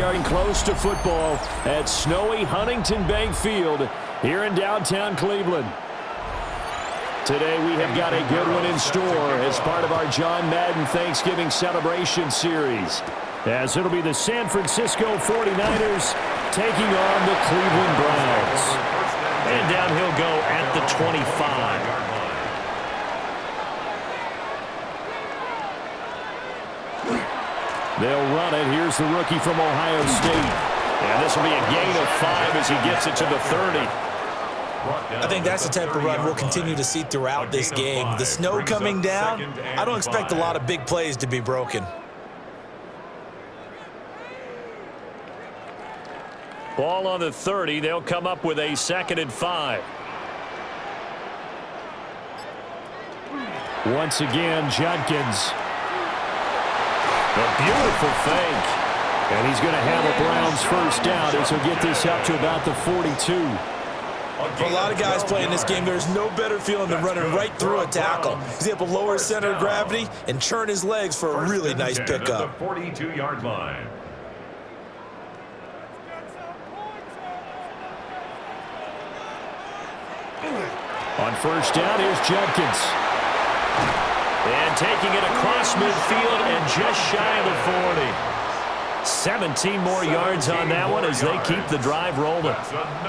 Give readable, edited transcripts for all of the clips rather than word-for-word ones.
getting close to football at snowy Huntington Bank Field here in downtown Cleveland. Today we have got a good one in store as part of our John Madden Thanksgiving celebration series, as it'll be the San Francisco 49ers taking on the Cleveland Browns. And down he'll go at the 25. They'll run it. Here's the rookie from Ohio State. And this will be a gain of 5 as he gets it to the 30. I think that's the type of run we'll continue to see throughout this game. The snow coming down, I don't expect a lot of big plays to be broken. Ball on the 30. They'll come up with a 2nd and 5. Once again, Judkins. A beautiful fake. And he's going to have a Browns first down as he'll get this up to about the 42. For a lot of guys playing this game, there's no better feeling than running right through a tackle. He's able to lower his center of gravity and churn his legs for a really nice pickup. 42-yard line. On first down, here's Judkins. And taking it across midfield and just shy of the 40. 17 more yards on that one as they keep the drive rolling.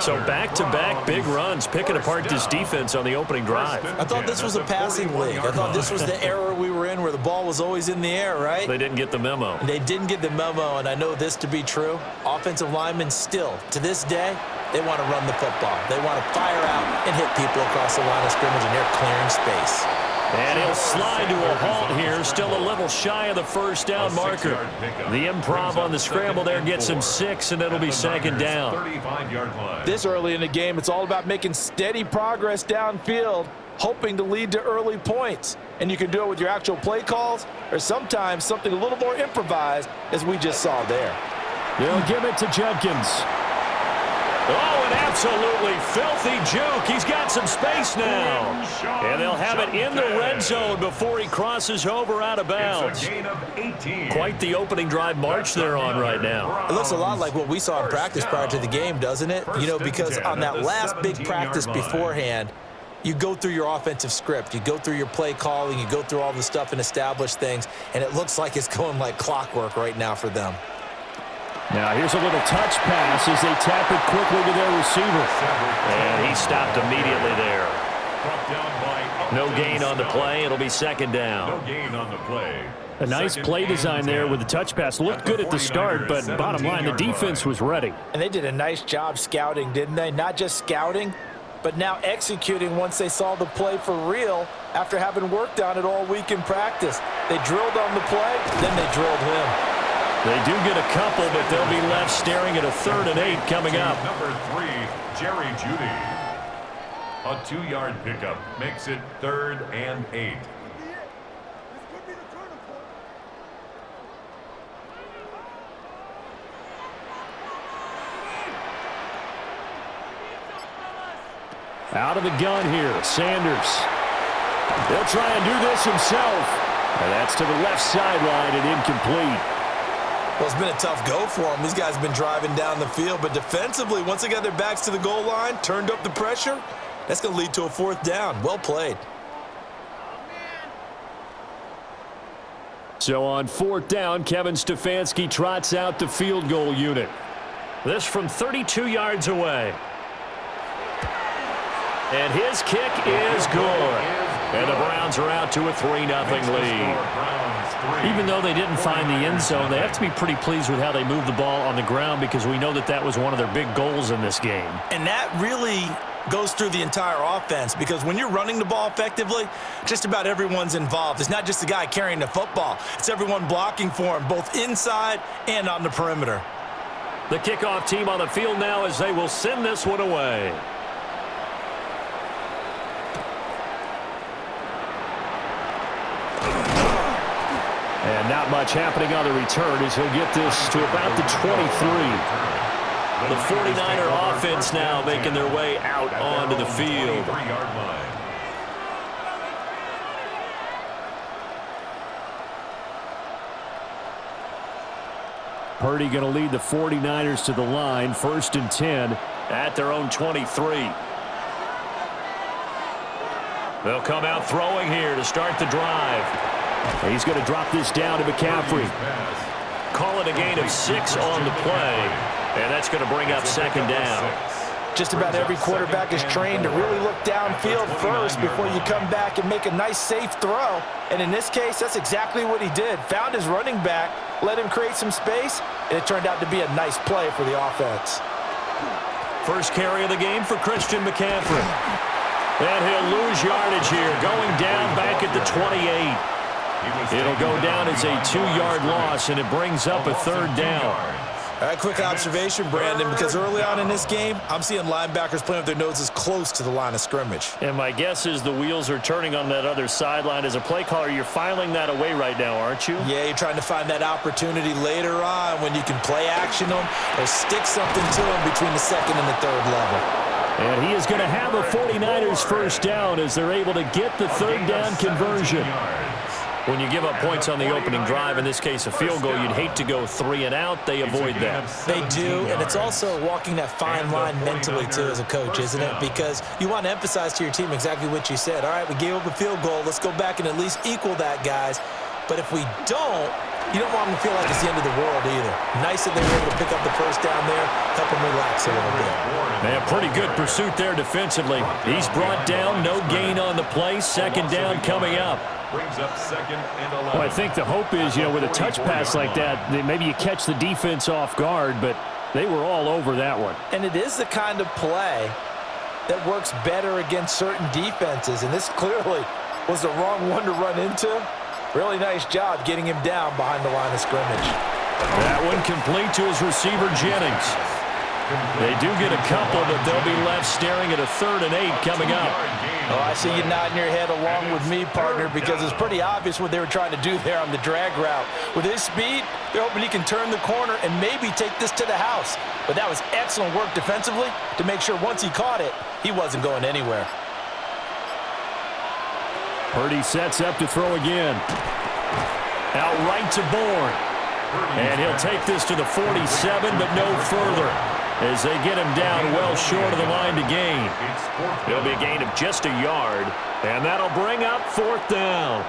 So back-to-back big runs, picking apart this defense on the opening drive. I thought this was a passing league. I thought this was the era we were in where the ball was always in the air, right? They didn't get the memo. They didn't get the memo, and I know this to be true. Offensive linemen still, to this day, they want to run the football. They want to fire out and hit people across the line of scrimmage, and they're clearing space. And he'll slide to a halt here, still a little shy of the first down marker. The improv on the scramble there gets him 6, and it'll be 2nd down. This early in the game, it's all about making steady progress downfield, hoping to lead to early points. And you can do it with your actual play calls or sometimes something a little more improvised, as we just saw there. They'll give it to Judkins. Oh, an absolutely filthy juke. He's got some space now. And they'll have it in the red zone before he crosses over out of bounds. Quite the opening drive march they're on right now. It looks a lot like what we saw in practice prior to the game, doesn't it? You know, because on that last big practice beforehand, you go through your offensive script. You go through your play calling. You go through all the stuff and establish things. And it looks like it's going like clockwork right now for them. Now here's a little touch pass as they tap it quickly to their receiver. And he stopped immediately there. No gain on the play. It'll be 2nd down. No gain on the play. A nice play design there with the touch pass. Looked good at the start, but bottom line, the defense was ready. And they did a nice job scouting, didn't they? Not just scouting, but now executing once they saw the play for real after having worked on it all week in practice. They drilled on the play, then they drilled him. They do get a couple, but they'll be left staring at a 3rd and 8 coming up. Number 3, Jerry Jeudy. A 2-yard pickup makes it 3rd and 8. Out of the gun here, Sanders. They'll try and do this himself. And that's to the left sideline and incomplete. Well, it's been a tough go for them. These guys have been driving down the field, but defensively, once they got their backs to the goal line, turned up the pressure, that's going to lead to a 4th down. Well played. So on 4th down, Kevin Stefanski trots out the field goal unit. This from 32 yards away. And his kick is good. And the Browns are out to a 3-0 lead. Even though they didn't find the end zone, they have to be pretty pleased with how they moved the ball on the ground, because we know that that was one of their big goals in this game. And that really goes through the entire offense, because when you're running the ball effectively, just about everyone's involved. It's not just the guy carrying the football. It's everyone blocking for him, both inside and on the perimeter. The kickoff team on the field now as they will send this one away. And not much happening on the return as he'll get this to about the 23. The 49er offense now making their way out onto the field. Purdy going to lead the 49ers to the line, 1st and 10. At their own 23. They'll come out throwing here to start the drive. He's going to drop this down to McCaffrey. Call it a gain of 6 on the play, and that's going to bring up 2nd down. Just about every quarterback is trained to really look downfield first before you come back and make a nice, safe throw. And in this case, that's exactly what he did. Found his running back, let him create some space, and it turned out to be a nice play for the offense. First carry of the game for Christian McCaffrey. And he'll lose yardage here, going down back at the 28. It'll go down as a 2-yard loss, and it brings up a 3rd down. All right, quick observation, Brandon, because early on in this game, I'm seeing linebackers playing with their noses close to the line of scrimmage. And my guess is the wheels are turning on that other sideline. As a play caller, you're filing that away right now, aren't you? Yeah, you're trying to find that opportunity later on when you can play action them or stick something to them between the 2nd and the 3rd level. And he is going to have a 49ers first down as they're able to get the 3rd down conversion. When you give up points on the opening drive, in this case a field goal, you'd hate to go 3 and out. They avoid that. They do, and it's also walking that fine line mentally, too, as a coach, isn't it? Because you want to emphasize to your team exactly what you said. All right, we gave up a field goal. Let's go back and at least equal that, guys. But if we don't, you don't want them to feel like it's the end of the world either. Nice that they were able to pick up the first down there, help them relax a little bit. Man, pretty good pursuit there defensively. He's brought down, no gain on the play. 2nd down coming up. Brings up 2nd and 11. Well, I think the hope is, with a touch pass like that, maybe you catch the defense off guard, but they were all over that one. And it is the kind of play that works better against certain defenses, and this clearly was the wrong one to run into. Really nice job getting him down behind the line of scrimmage. That one complete to his receiver, Jennings. They do get a couple, but they'll be left staring at a 3rd and 8 coming up. Oh, I see you nodding your head along with me, partner, because it's pretty obvious what they were trying to do there on the drag route. With his speed, they're hoping he can turn the corner and maybe take this to the house. But that was excellent work defensively to make sure once he caught it, he wasn't going anywhere. Purdy sets up to throw again. Out right to Bourne. And he'll take this to the 47, but no further, as they get him down well short of the line to gain. It'll be a gain of just a yard, and that'll bring up 4th down.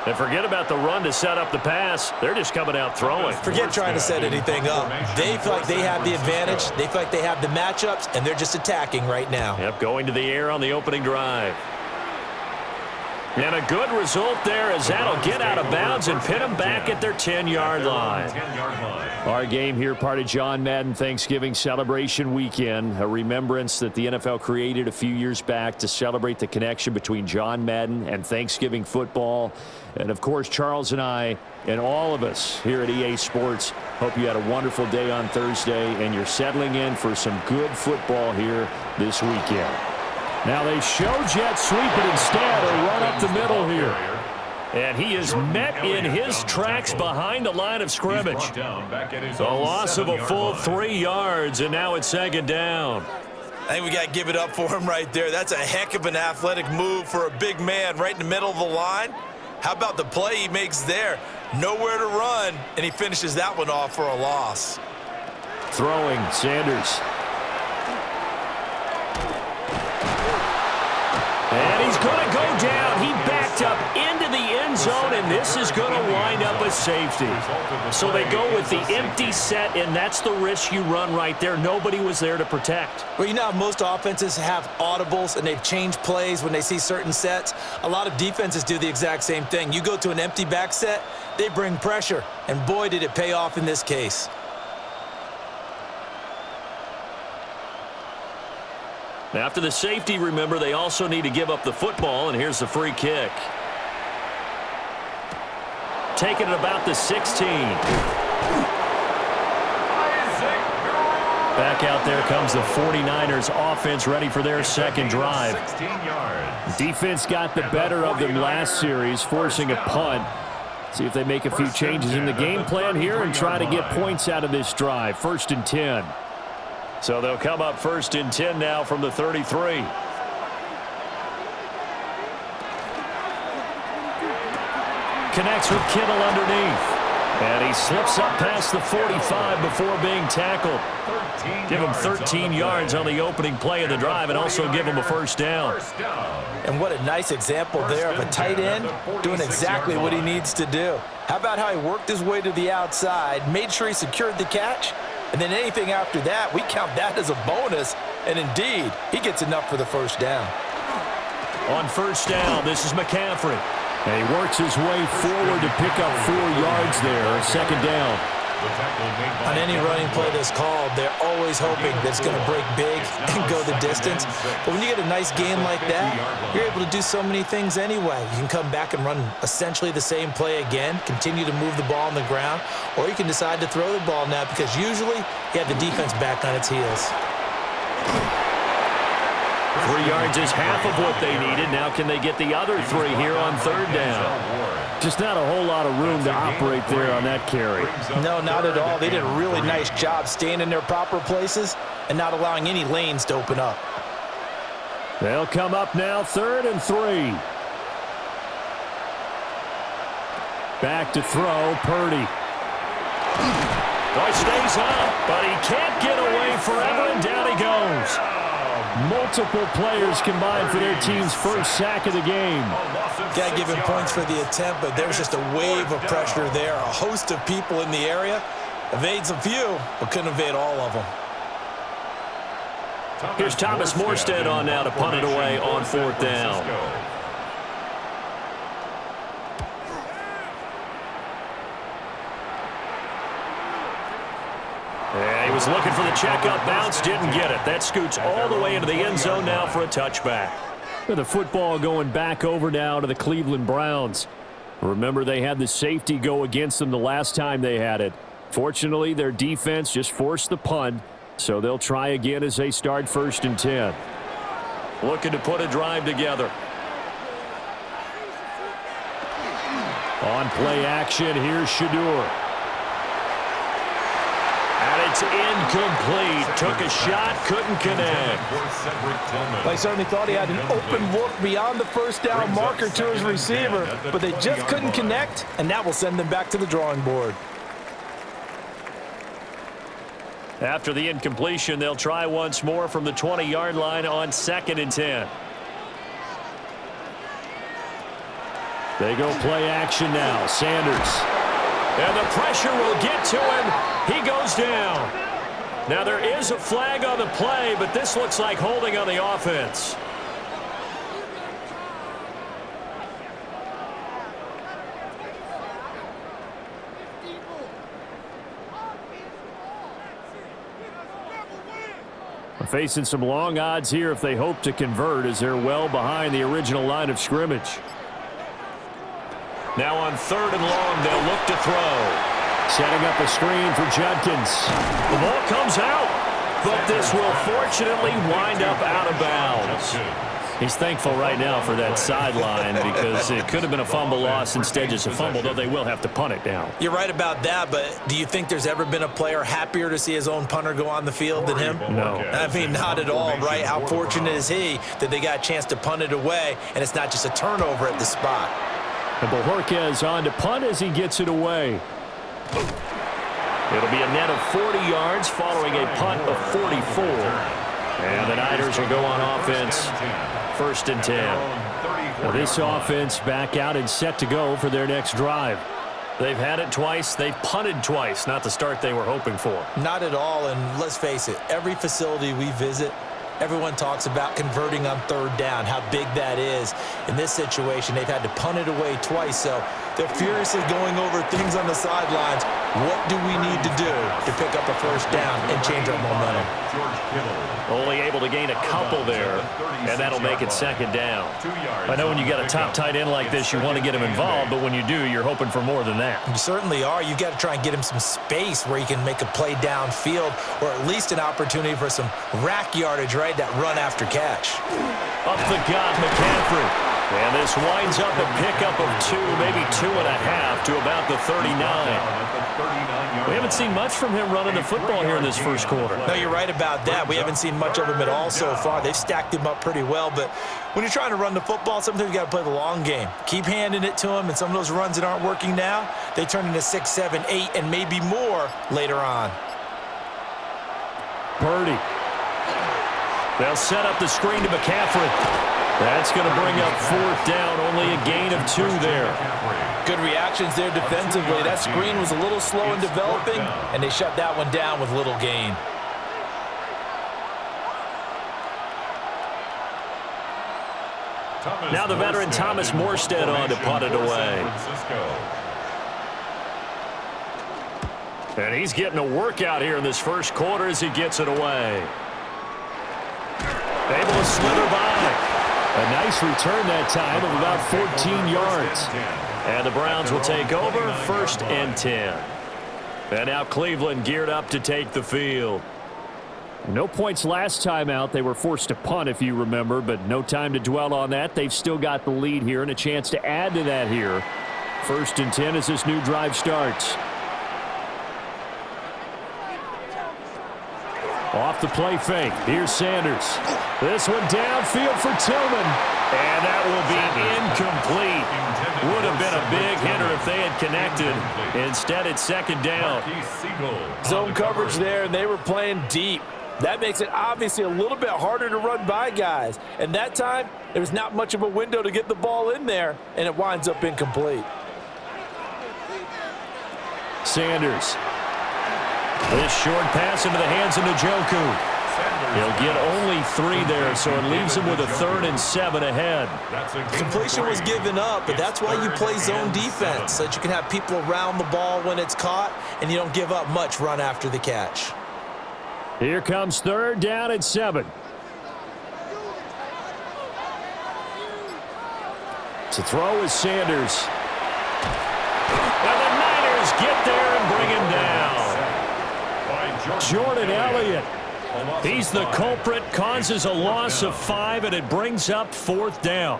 And forget about the run to set up the pass. They're just coming out throwing. Forget trying to set anything up. They feel like they have the advantage. They feel like they have the matchups, and they're just attacking right now. Yep, going to the air on the opening drive. And a good result there, as that'll get out of bounds and pin them back at their 10-yard line. Our game here, part of John Madden Thanksgiving celebration weekend, a remembrance that the NFL created a few years back to celebrate the connection between John Madden and Thanksgiving football. And, of course, Charles and I and all of us here at EA Sports hope you had a wonderful day on Thursday and you're settling in for some good football here this weekend. Now they show jet sweep, but instead a run up the middle here. And he is met in his tracks behind the line of scrimmage. The loss of a full 3 yards, and now it's 2nd down. I think we got to give it up for him right there. That's a heck of an athletic move for a big man right in the middle of the line. How about the play he makes there? Nowhere to run, and he finishes that one off for a loss. Throwing, Sanders. And he's going to go down. He backed up into the end zone, and this is going to wind up a safety. So they go with the empty set, and that's the risk you run right there. Nobody was there to protect. Well, you know how most offenses have audibles, and they've changed plays when they see certain sets. A lot of defenses do the exact same thing. You go to an empty back set, they bring pressure, and boy, did it pay off in this case. After the safety, remember, they also need to give up the football, and here's the free kick. Taking it about the 16. Back out there comes the 49ers offense, ready for their 2nd drive. Defense got the better of them last series, forcing a punt. See if they make a few changes in the game plan here and try to get points out of this drive. 1st and 10. So they'll come up 1st and 10 now from the 33. Connects with Kittle underneath. And he slips up past the 45 before being tackled. Give him 13 yards on the opening play of the drive and also give him a first down. And what a nice example there of a tight end doing exactly what he needs to do. How about how he worked his way to the outside, made sure he secured the catch, and then anything after that, we count that as a bonus. And indeed, he gets enough for the first down. On first down, this is McCaffrey. And he works his way forward to pick up 4 yards there, second down. On any running play that's called, they're always hoping that it's going to break big and go the distance. But when you get a nice game like that, you're able to do so many things anyway. You can come back and run essentially the same play again, continue to move the ball on the ground, or you can decide to throw the ball now because usually you have the defense back on its heels. 3 yards is half of what they needed. Now can they get the other 3 here on third down? Just not a whole lot of room to operate there on that carry. No, not at all. They did a really nice job staying in their proper places and not allowing any lanes to open up. They'll come up now, 3rd and 3. Back to throw, Purdy. Boy, stays up, but he can't get away forever, and down he goes. Multiple players combined for their team's first sack of the game. Got to give him points for the attempt, but there's just a wave of pressure there. A host of people in the area. Evades a few, but couldn't evade all of them. Here's Thomas Morstead on now to punt it away on 4th down. And he was looking for the check-up bounce, didn't get it. That scoots all the way into the end zone now for a touchback. The football going back over now to the Cleveland Browns. Remember, they had the safety go against them the last time they had it. Fortunately, their defense just forced the punt, so they'll try again as they start 1st and 10. Looking to put a drive together. On play action, here's Shador. And it's incomplete. Took a shot, couldn't connect. They certainly thought he had an open look beyond the first down marker to his receiver, but they just couldn't connect, and that will send them back to the drawing board. After the incompletion, they'll try once more from the 20-yard line on 2nd and 10. They go play action now. Sanders. And the pressure will get to him. He goes down. Now there is a flag on the play, but this looks like holding on the offense. Facing some long odds here if they hope to convert, as they're well behind the original line of scrimmage. Now on 3rd and long, they'll look to throw. Setting up a screen for Judkins. The ball comes out, but this will fortunately wind up out of bounds. He's thankful right now for that sideline because it could have been a fumble loss, instead just a fumble, though they will have to punt it down. You're right about that, but do you think there's ever been a player happier to see his own punter go on the field than him? No. I mean, not at all, right? How fortunate is he that they got a chance to punt it away, and it's not just a turnover at the spot. And Bojorquez on to punt as he gets it away. It'll be a net of 40 yards following a punt of 44. And the Niners will go on offense, 1st and 10. Well, this offense back out and set to go for their next drive. They've had it twice. They've punted twice. Not the start they were hoping for. Not at all, and let's face it, every facility we visit, everyone talks about converting on 3rd down, how big that is. In this situation, they've had to punt it away twice, so they're furiously going over things on the sidelines. What do we need to do to pick up a 1st down and change our momentum? Only able to gain a couple there, and that'll make it 2nd down. I know when you got a top tight end like this, you want to get him involved, but when you do, you're hoping for more than that. You certainly are. You've got to try and get him some space where he can make a play downfield, or at least an opportunity for some rack yardage, right? That run after catch. Up the gut, McCaffrey. And this winds up a pickup of 2, maybe 2.5 to about the 39. We haven't seen much from him running the football here in this first quarter. No, you're right about that. We haven't seen much of him at all so far. They've stacked him up pretty well, but when you're trying to run the football, sometimes you got to play the long game. Keep handing it to him, and some of those runs that aren't working now, they turn into 6, 7, 8, and maybe more later on. Purdy. They'll set up the screen to McCaffrey. That's going to bring up 4th down, only a gain of 2 there. Good reactions there defensively. That screen was a little slow in developing, and they shut that one down with little gain. Now the veteran Thomas Morstead on to punt it away. And he's getting a workout here in this first quarter as he gets it away. Able to slither by. A nice return that time of about 14 yards. And the Browns will take over 1st and 10. And now Cleveland geared up to take the field. No points last time out. They were forced to punt, if you remember, but no time to dwell on that. They've still got the lead here and a chance to add to that here. 1st and 10 as this new drive starts. Off the play fake. Here's Sanders. This one downfield for Tillman. And that will be incomplete. Would have been a big hitter if they had connected. Instead, it's 2nd down. Zone coverage there, and they were playing deep. That makes it obviously a little bit harder to run by guys. And that time, there was not much of a window to get the ball in there, and it winds up incomplete. Sanders. This short pass into the hands of Njoku. He'll get only 3 there, so it leaves him with a 3rd and 7 ahead. Completion was given up, but that's why you play zone defense, so that you can have people around the ball when it's caught, and you don't give up much run after the catch. Here comes 3rd down and 7. To throw is Sanders. And the Niners get there and bring him down. Jordan Elliott. He's the culprit, causes a loss of 5, and it brings up 4th down.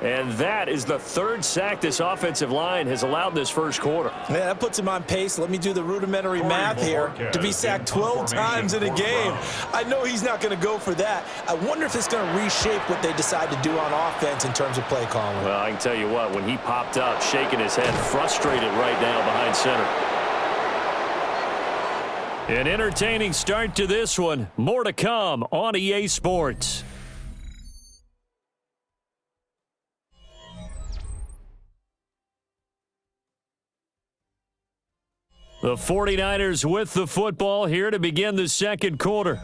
And that is the 3rd sack this offensive line has allowed in this first quarter. Yeah, that puts him on pace. Let me do the rudimentary math here. To be sacked 12 times in a game, I know he's not going to go for that. I wonder if it's going to reshape what they decide to do on offense in terms of play calling. Well, I can tell you what, when he popped up, shaking his head, frustrated right now behind center. An entertaining start to this one. More to come on EA Sports. The 49ers with the football here to begin the second quarter,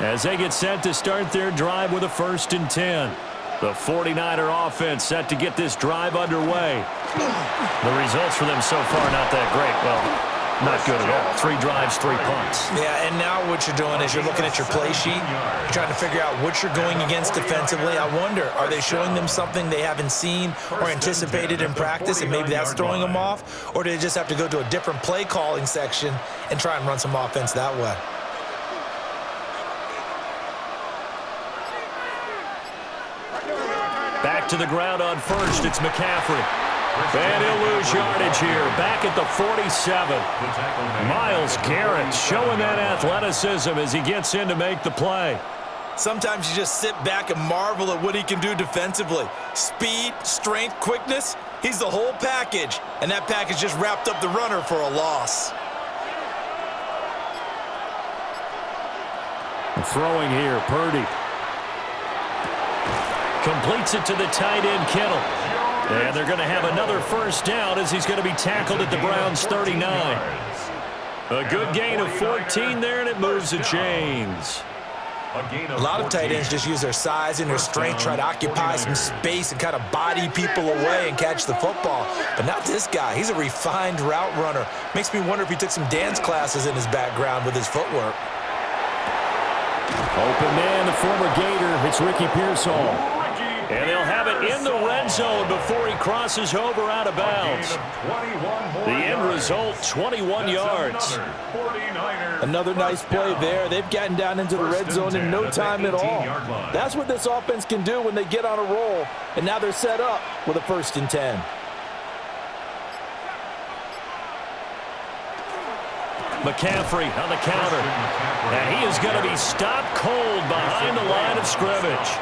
as they get set to start their drive with a 1st and 10. The 49er offense set to get this drive underway. The results for them so far not that great. Well, not good at all. 3 drives, 3 punts. Yeah, and now what you're doing is you're looking at your play sheet. You're trying to figure out what you're going against defensively. I wonder, are they showing them something they haven't seen or anticipated in practice, and maybe that's throwing them off? Or do they just have to go to a different play calling section and try and run some offense that way? Back to the ground on 1st. It's McCaffrey. And he'll lose yardage here. Back at the 47. Myles Garrett showing that athleticism as he gets in to make the play. Sometimes you just sit back and marvel at what he can do defensively. Speed, strength, quickness, he's the whole package. And that package just wrapped up the runner for a loss. Throwing here, Purdy. Completes it to the tight end, Kittle. And they're going to have another 1st down as he's going to be tackled at the Browns' 39. A good gain of 14 there, and it moves the chains. A lot of tight ends just use their size and their strength, try to occupy some space and kind of body people away and catch the football. But not this guy. He's a refined route runner. Makes me wonder if he took some dance classes in his background with his footwork. Open man, the former Gator. It's Ricky Pearsall. And they'll have it in the red zone before he crosses over out of bounds. The end result, 21 yards. Another nice play there. They've gotten down into the red zone in no time at all. That's what this offense can do when they get on a roll. And now they're set up with a 1st and 10. McCaffrey on the counter. And he is going to be stopped cold behind the line of scrimmage.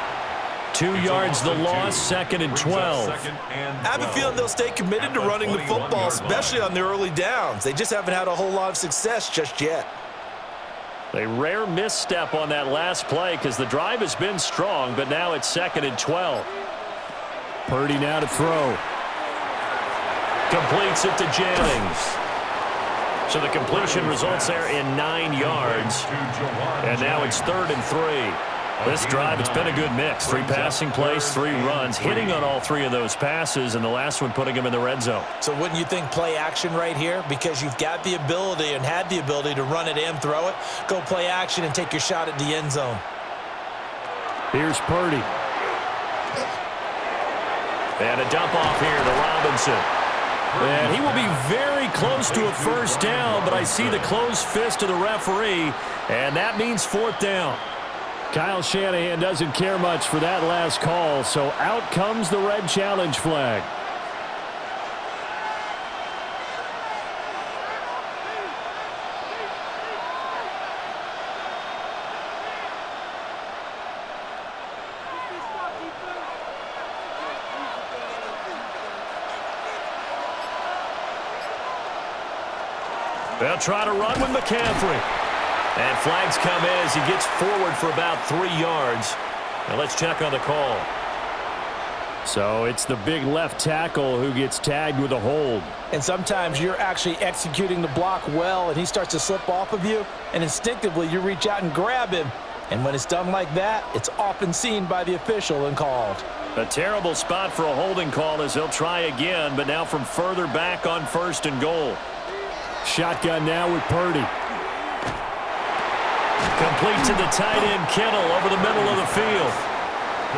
2 yards the loss, 2nd and 12. I have a feeling they'll stay committed to running the football, especially on the early downs. They just haven't had a whole lot of success just yet. A rare misstep on that last play because the drive has been strong, but now it's 2nd and 12. Purdy now to throw. Completes it to Jennings. So the completion results there in 9 yards. And now it's 3rd and 3. This drive, it's been a good mix. 3 passing plays, 3 runs, hitting on all 3 of those passes, and the last one putting him in the red zone. So wouldn't you think play action right here? Because you've got the ability and had the ability to run it and throw it. Go play action and take your shot at the end zone. Here's Purdy. And a dump off here to Robinson. And he will be very close to a 1st down, but I see the closed fist of the referee, and that means 4th down. Kyle Shanahan doesn't care much for that last call, so out comes the red challenge flag. They'll try to run with McCaffrey. And flags come in as he gets forward for about 3 yards. Now let's check on the call. So it's the big left tackle who gets tagged with a hold. And sometimes you're actually executing the block well, and he starts to slip off of you, and instinctively you reach out and grab him. And when it's done like that, it's often seen by the official and called. A terrible spot for a holding call as they'll try again, but now from further back on 1st and goal. Shotgun now with Purdy. Complete to the tight end, Kittle, over the middle of the field.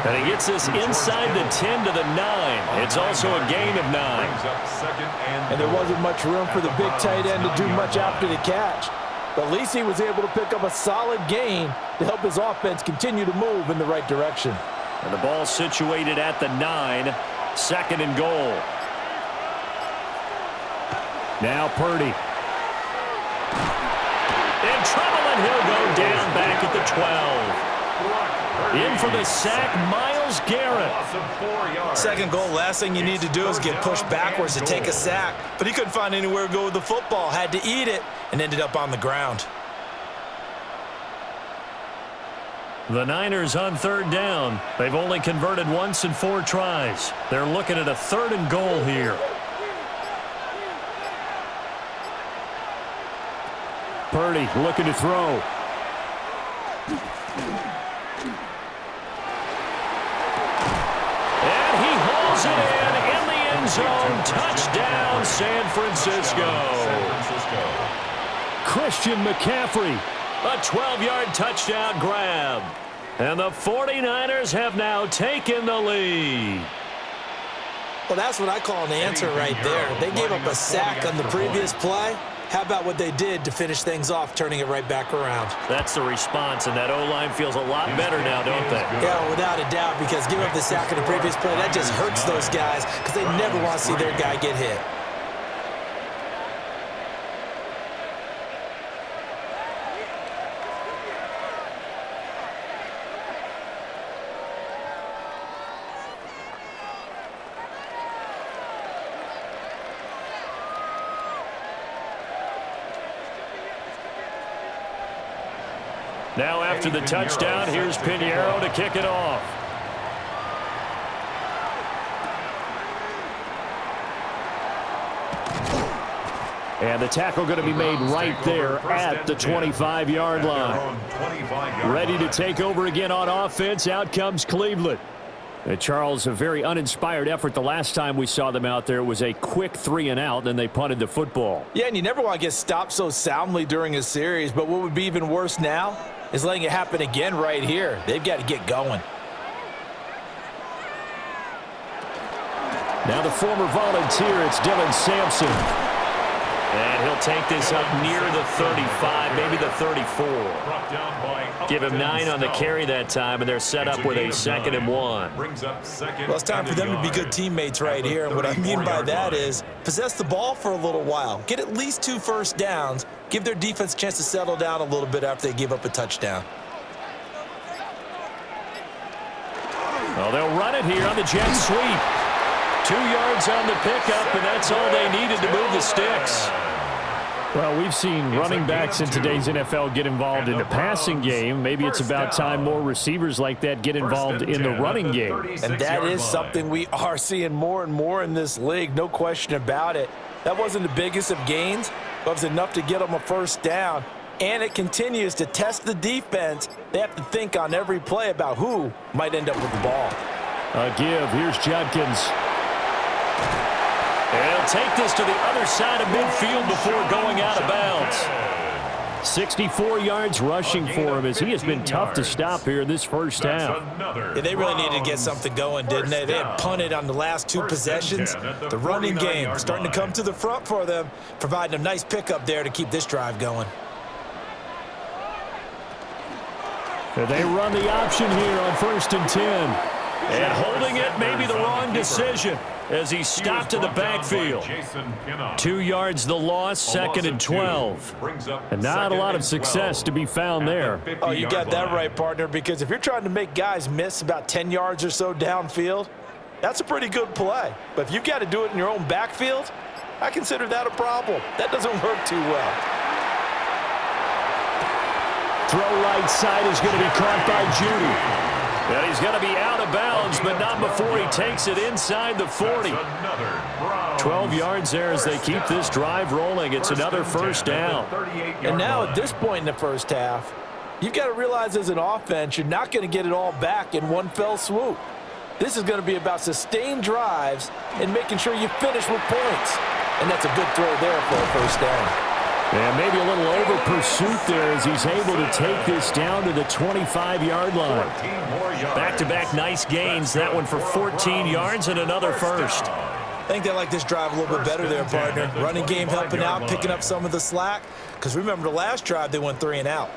And he gets this inside the 10 to the 9. It's also a gain of 9. And there wasn't much room for the big tight end to do much after the catch. But at least he was able to pick up a solid gain to help his offense continue to move in the right direction. And the ball situated at the 9, 2nd and goal. Now Purdy. In trouble, and he'll go down back at the 12. In for the sack, Myles Garrett. 2nd goal, last thing you need to do is get pushed backwards to take a sack. But he couldn't find anywhere to go with the football, had to eat it, and ended up on the ground. The Niners on 3rd down. They've only converted once in 4 tries. They're looking at a 3rd and goal here. Purdy looking to throw. And he hauls it in the end zone. Touchdown, San Francisco. Christian McCaffrey. A 12-yard touchdown grab. And the 49ers have now taken the lead. Well, that's what I call an answer right there. They gave up a sack on the previous play. How about what they did to finish things off, turning it right back around? That's the response, and that O-line feels a lot better now, don't they? Yeah, without a doubt, because giving up the sack in the previous play, that just hurts those guys because they never want to see their guy get hit. Now after the touchdown, here's Pinheiro to kick it off. And the tackle going to be made right there at the 25-yard line. Ready to take over again on offense. Out comes Cleveland. And Charles, a very uninspired effort the last time we saw them out there. It was a quick 3 and out, then they punted the football. Yeah, and you never want to get stopped so soundly during a series, but what would be even worse now is letting it happen again right here. They've got to get going. Now the former volunteer, it's Dylan Sampson. And he'll take this up near the 35, maybe the 34. Give him 9 on the carry that time, and they're set up with a 2nd and 1. Well, it's time for them to be good teammates right here, and what I mean by that is possess the ball for a little while. Get at least 2 first downs. Give their defense a chance to settle down a little bit after they give up a touchdown. Well, they'll run it here on the jet sweep. 2 yards on the pickup, and that's all they needed to move the sticks. Well, we've seen running backs in today's NFL get involved in the passing game. Maybe it's about time more receivers like that get involved in the running game. And that is something we are seeing more and more in this league, no question about it. That wasn't the biggest of gains, but it was enough to get them a first down. And it continues to test the defense. They have to think on every play about who might end up with the ball. A give. Here's Judkins. He'll take this to the other side of midfield before going out of bounds. 64 yards rushing for him as he has been tough to stop here in this first half. Yeah, they really needed to get something going, didn't they? They had punted on the last 2 possessions. The running game starting to come to the front for them, providing a nice pickup there to keep this drive going. They run the option here on 1st and 10. And holding it may be the wrong decision as he stopped in the backfield. 2 yards the loss, 2nd and 12. And not a lot of success to be found there. Oh, you got that right, partner, because if you're trying to make guys miss about 10 yards or so downfield, that's a pretty good play. But if you've got to do it in your own backfield, I consider that a problem. That doesn't work too well. Throw right side is going to be caught by Judy. And he's going to be out of bounds, but not before he takes it inside the 40. 12 yards there as they keep this drive rolling. It's another first down. And now at this point in the first half, you've got to realize as an offense, you're not going to get it all back in one fell swoop. This is going to be about sustained drives and making sure you finish with points. And that's a good throw there for a first down. And maybe a little over pursuit there as he's able to take this down to the 25-yard line. Back-to-back nice gains. That one for 14 yards and another first. I think they like this drive a little bit better there, partner. Running game helping out, picking up some of the slack. Because remember, the last drive, they went 3 and out.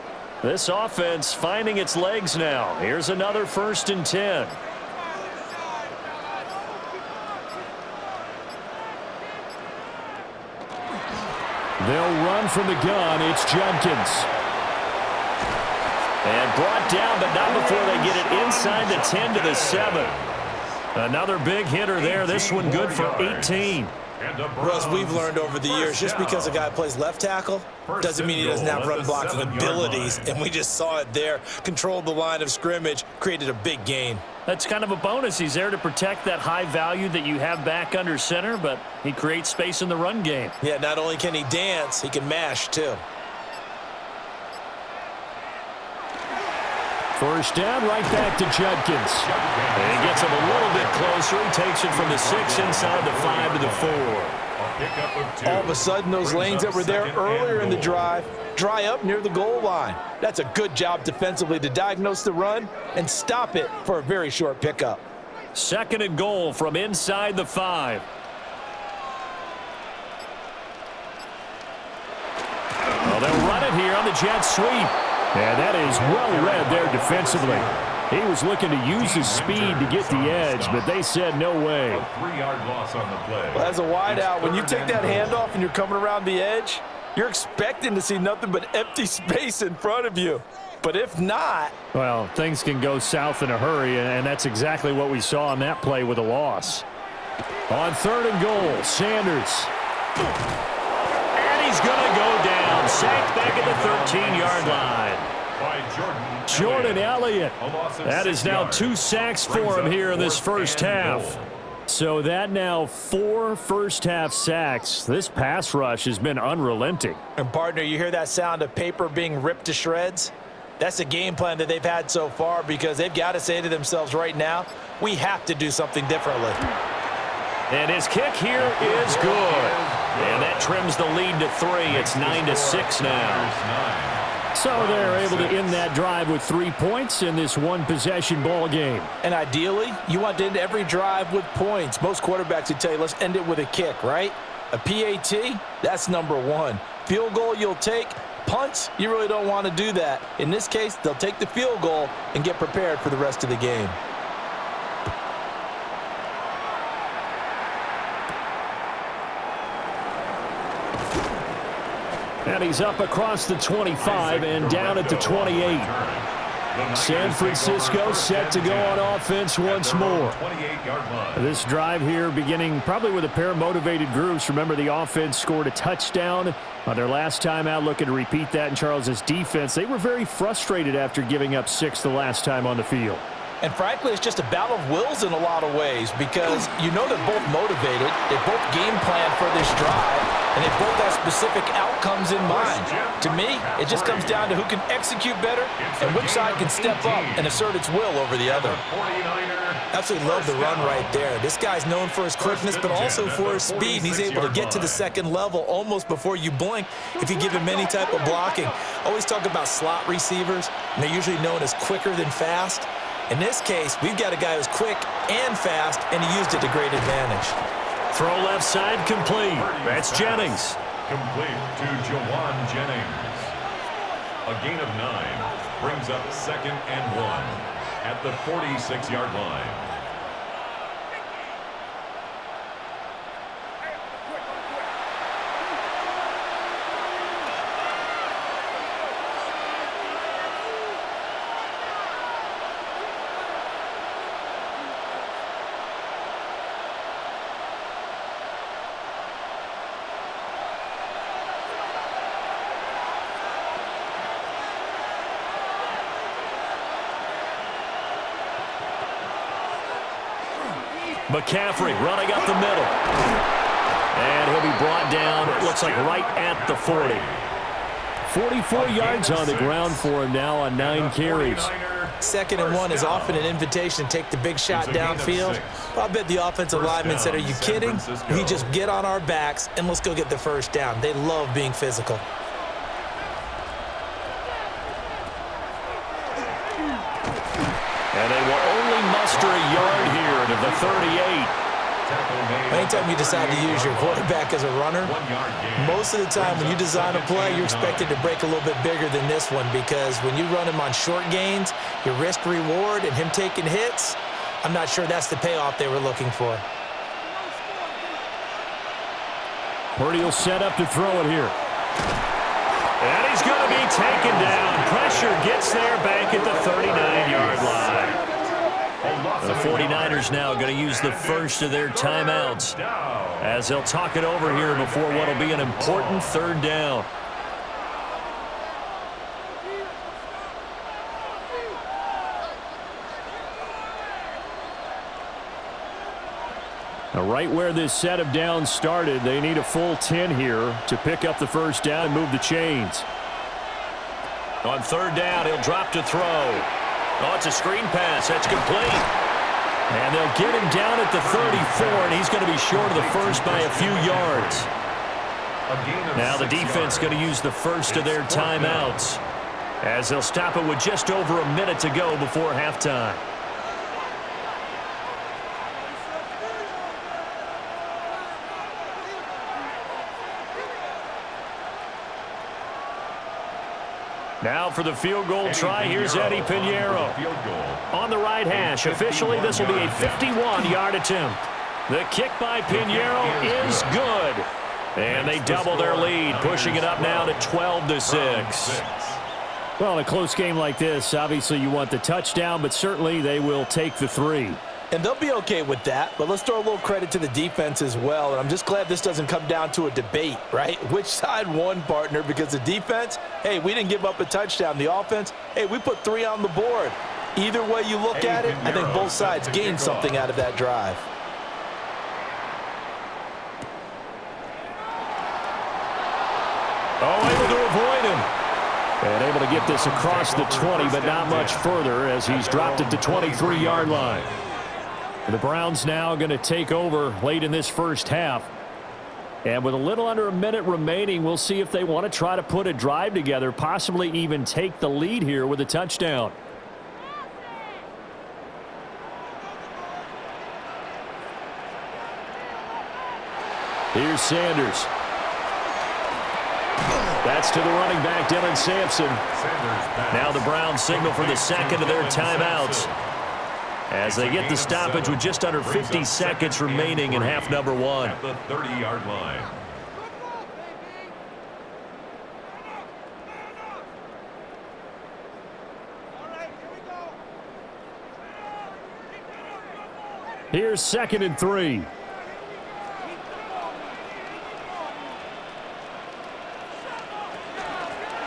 This offense finding its legs now. Here's another 1st and 10. They'll run from the gun. It's Judkins. And brought down, but not before they get it inside the 10 to the 7. Another big hitter there. This one good for 18. Russ, we've learned over the years, just because a guy plays left tackle doesn't mean he doesn't have run blocking abilities. And we just saw it there. Controlled the line of scrimmage, created a big gain. That's kind of a bonus. He's there to protect that high value that you have back under center, but he creates space in the run game. Yeah, not only can he dance, he can mash too. First down, right back to Judkins. And he gets him a little bit closer. He takes it from the 6 inside the 5 to the 4. All of a sudden, those lanes that were there earlier in the drive dry up near the goal line. That's a good job defensively to diagnose the run and stop it for a very short pickup. 2nd and goal from inside the 5. Well, they'll run it here on the jet sweep. And that is well read there defensively. He was looking to use his speed to get the edge, but they said no way. A 3-yard loss on the play. Well, as a wideout, when you take that handoff and you're coming around the edge, you're expecting to see nothing but empty space in front of you. But if not... Well, things can go south in a hurry, and that's exactly what we saw on that play with a loss. On 3rd and goal, Sanders. And he's going to go down. Sacked back at the 13-yard line. Jordan Elliott. That is now 2 sacks for him here in this first half. So that now 4 first-half sacks. This pass rush has been unrelenting. And, partner, you hear that sound of paper being ripped to shreds? That's the game plan that they've had so far because they've got to say to themselves right now, we have to do something differently. And his kick here is good. And that trims the lead to 3. It's 9-6 now. So they're able to end that drive with 3 points in this one-possession ball game. And ideally, you want to end every drive with points. Most quarterbacks would tell you, let's end it with a kick, right? A PAT, that's number one. Field goal you'll take. Punts, you really don't want to do that. In this case, they'll take the field goal and get prepared for the rest of the game. And he's up across the 25 and down at the 28. San Francisco set to go on offense once more. This drive here beginning probably with a pair of motivated groups. Remember, the offense scored a touchdown on their last time out, looking to repeat that in Charles's defense. They were very frustrated after giving up 6 the last time on the field. And frankly, it's just a battle of wills in a lot of ways because you know they're both motivated. They both game plan for this drive, and they both have specific outcomes in mind. To me, it just comes down to who can execute better and which side can step up and assert its will over the other. Absolutely love the run right there. This guy's known for his quickness, but also for his speed. He's able to get to the second level almost before you blink if you give him any type of blocking. Always talk about slot receivers, and they're usually known as quicker than fast. In this case, we've got a guy who's quick and fast, and he used it to great advantage. Throw left side complete. That's Jennings. Complete to Jawan Jennings. A gain of 9 brings up 2nd and 1 at the 46-yard line. McCaffrey running up the middle. And he'll be brought down, it looks like right at the 40. 44 yards on the ground for him now on 9 carries. 2nd and 1 is often an invitation to take the big shot downfield. I bet the offensive lineman said, are you kidding? We just get on our backs and let's go get the first down. They love being physical. And they will only muster a yard here to the 38. Anytime you decide to use your quarterback as a runner, most of the time when you design a play, you're expected to break a little bit bigger than this one because when you run him on short gains, your risk-reward and him taking hits, I'm not sure that's the payoff they were looking for. Purdy will set up to throw it here. And he's going to be taken down. Pressure gets there back at the 39-yard line. The 49ers now going to use the first of their timeouts as they'll talk it over here before what will be an important 3rd down. Now, right where this set of downs started, they need a full 10 here to pick up the first down and move the chains. On 3rd down, he'll drop to throw. Oh, it's a screen pass. That's complete. And they'll get him down at the 34, and he's going to be short of the first by a few yards. Now the defense going to use the first of their timeouts as they'll stop it with just over a minute to go before halftime. Now for the field goal try, here's Eddie Pinheiro. On the right hash, officially this will be a 51-yard attempt. The kick by Pinheiro is good. And they double their lead, pushing it up now to 12-6. Well, in a close game like this, obviously you want the touchdown, but certainly they will take the 3. And they'll be okay with that, but let's throw a little credit to the defense as well. And I'm just glad this doesn't come down to a debate, right? Which side won, partner? Because the defense, hey, we didn't give up a touchdown. The offense, hey, we put 3 on the board. Either way you look at it, I think both sides gained something out of that drive. Oh, able to avoid him. And able to get this across the 20, but not much further as he's dropped at the 23-yard line. The Browns now going to take over late in this first half. And with a little under a minute remaining, we'll see if they want to try to put a drive together, possibly even take the lead here with a touchdown. Here's Sanders. That's to the running back, Dylan Sampson. Now the Browns signal for the second of their timeouts as they get the stoppage with just under 50 seconds remaining in half number one. At the 30-yard line. Here's 2nd and 3.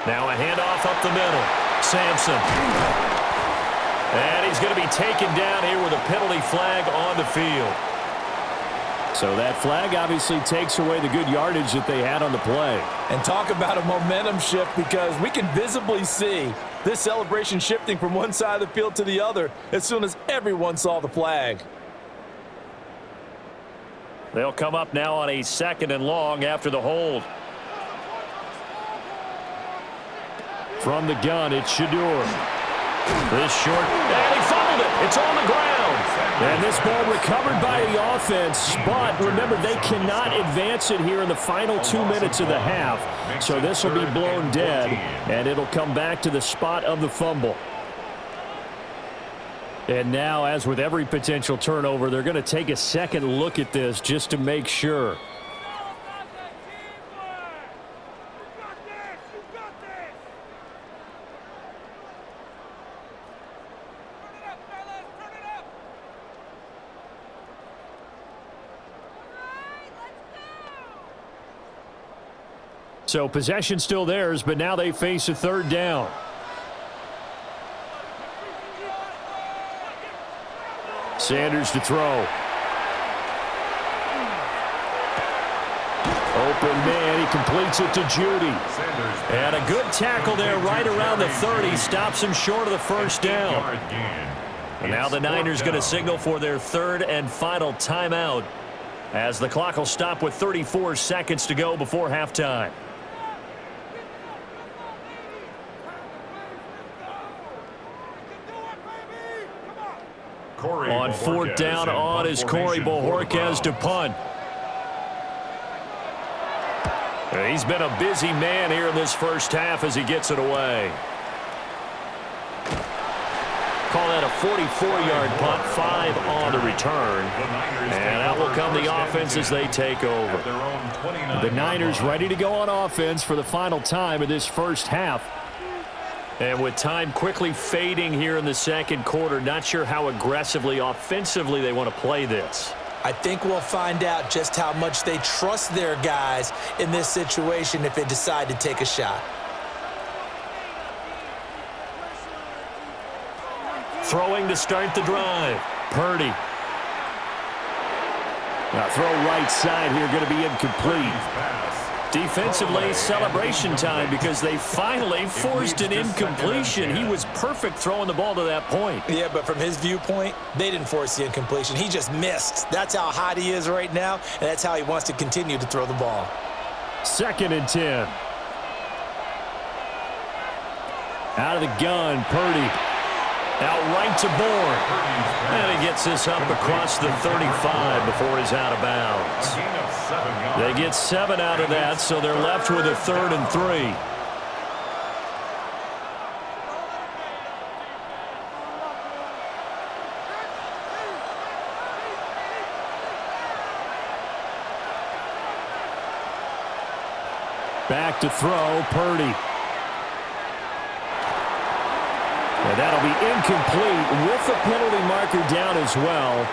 Now a handoff up the middle. Sampson. And he's going to be taken down here with a penalty flag on the field. So that flag obviously takes away the good yardage that they had on the play. And talk about a momentum shift, because we can visibly see this celebration shifting from one side of the field to the other as soon as everyone saw the flag. They'll come up now on a 2nd and long after the hold. From the gun, it's Shador. This short, and he fumbled it. It's on the ground. And this ball recovered by the offense, but remember, they cannot advance it here in the final 2 minutes of the half. So this will be blown dead, and it'll come back to the spot of the fumble. And now, as with every potential turnover, they're going to take a second look at this just to make sure. So possession still theirs, but now they face a 3rd down. Sanders to throw. Open man, he completes it to Judy. And a good tackle there right around the 30. Stops him short of the 1st down. And now the Niners going to signal for their 3rd and final timeout, as the clock will stop with 34 seconds to go before halftime. On 4th down on is Corey Bojorquez to punt. He's been a busy man here in this first half as he gets it away. Call that a 44-yard punt, 5 on the return. And out will come the offense as they take over. The Niners ready to go on offense for the final time of this first half. And with time quickly fading here in the second quarter, not sure how aggressively, offensively they want to play this. I think we'll find out just how much they trust their guys in this situation if they decide to take a shot. Throwing to start the drive. Purdy. Now throw right side here, going to be incomplete. Defensively, celebration time, because they finally forced an incompletion. He was perfect throwing the ball to that point. Yeah, but from his viewpoint, they didn't force the incompletion. He just missed. That's how hot he is right now, and that's how he wants to continue to throw the ball. 2nd and 10. Out of the gun, Purdy. Out right to Bourne. And he gets this up across the 35 before he's out of bounds. They get 7 out of that, so they're left with a 3rd and 3. Back to throw, Purdy. And that'll be incomplete with the penalty marker down as well.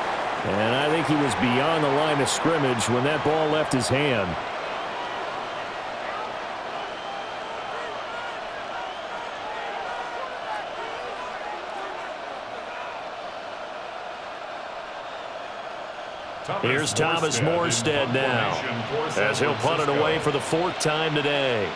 And I think he was beyond the line of scrimmage when that ball left his hand. Here's Thomas Morstead now, as he'll punt it away for the 4th time today.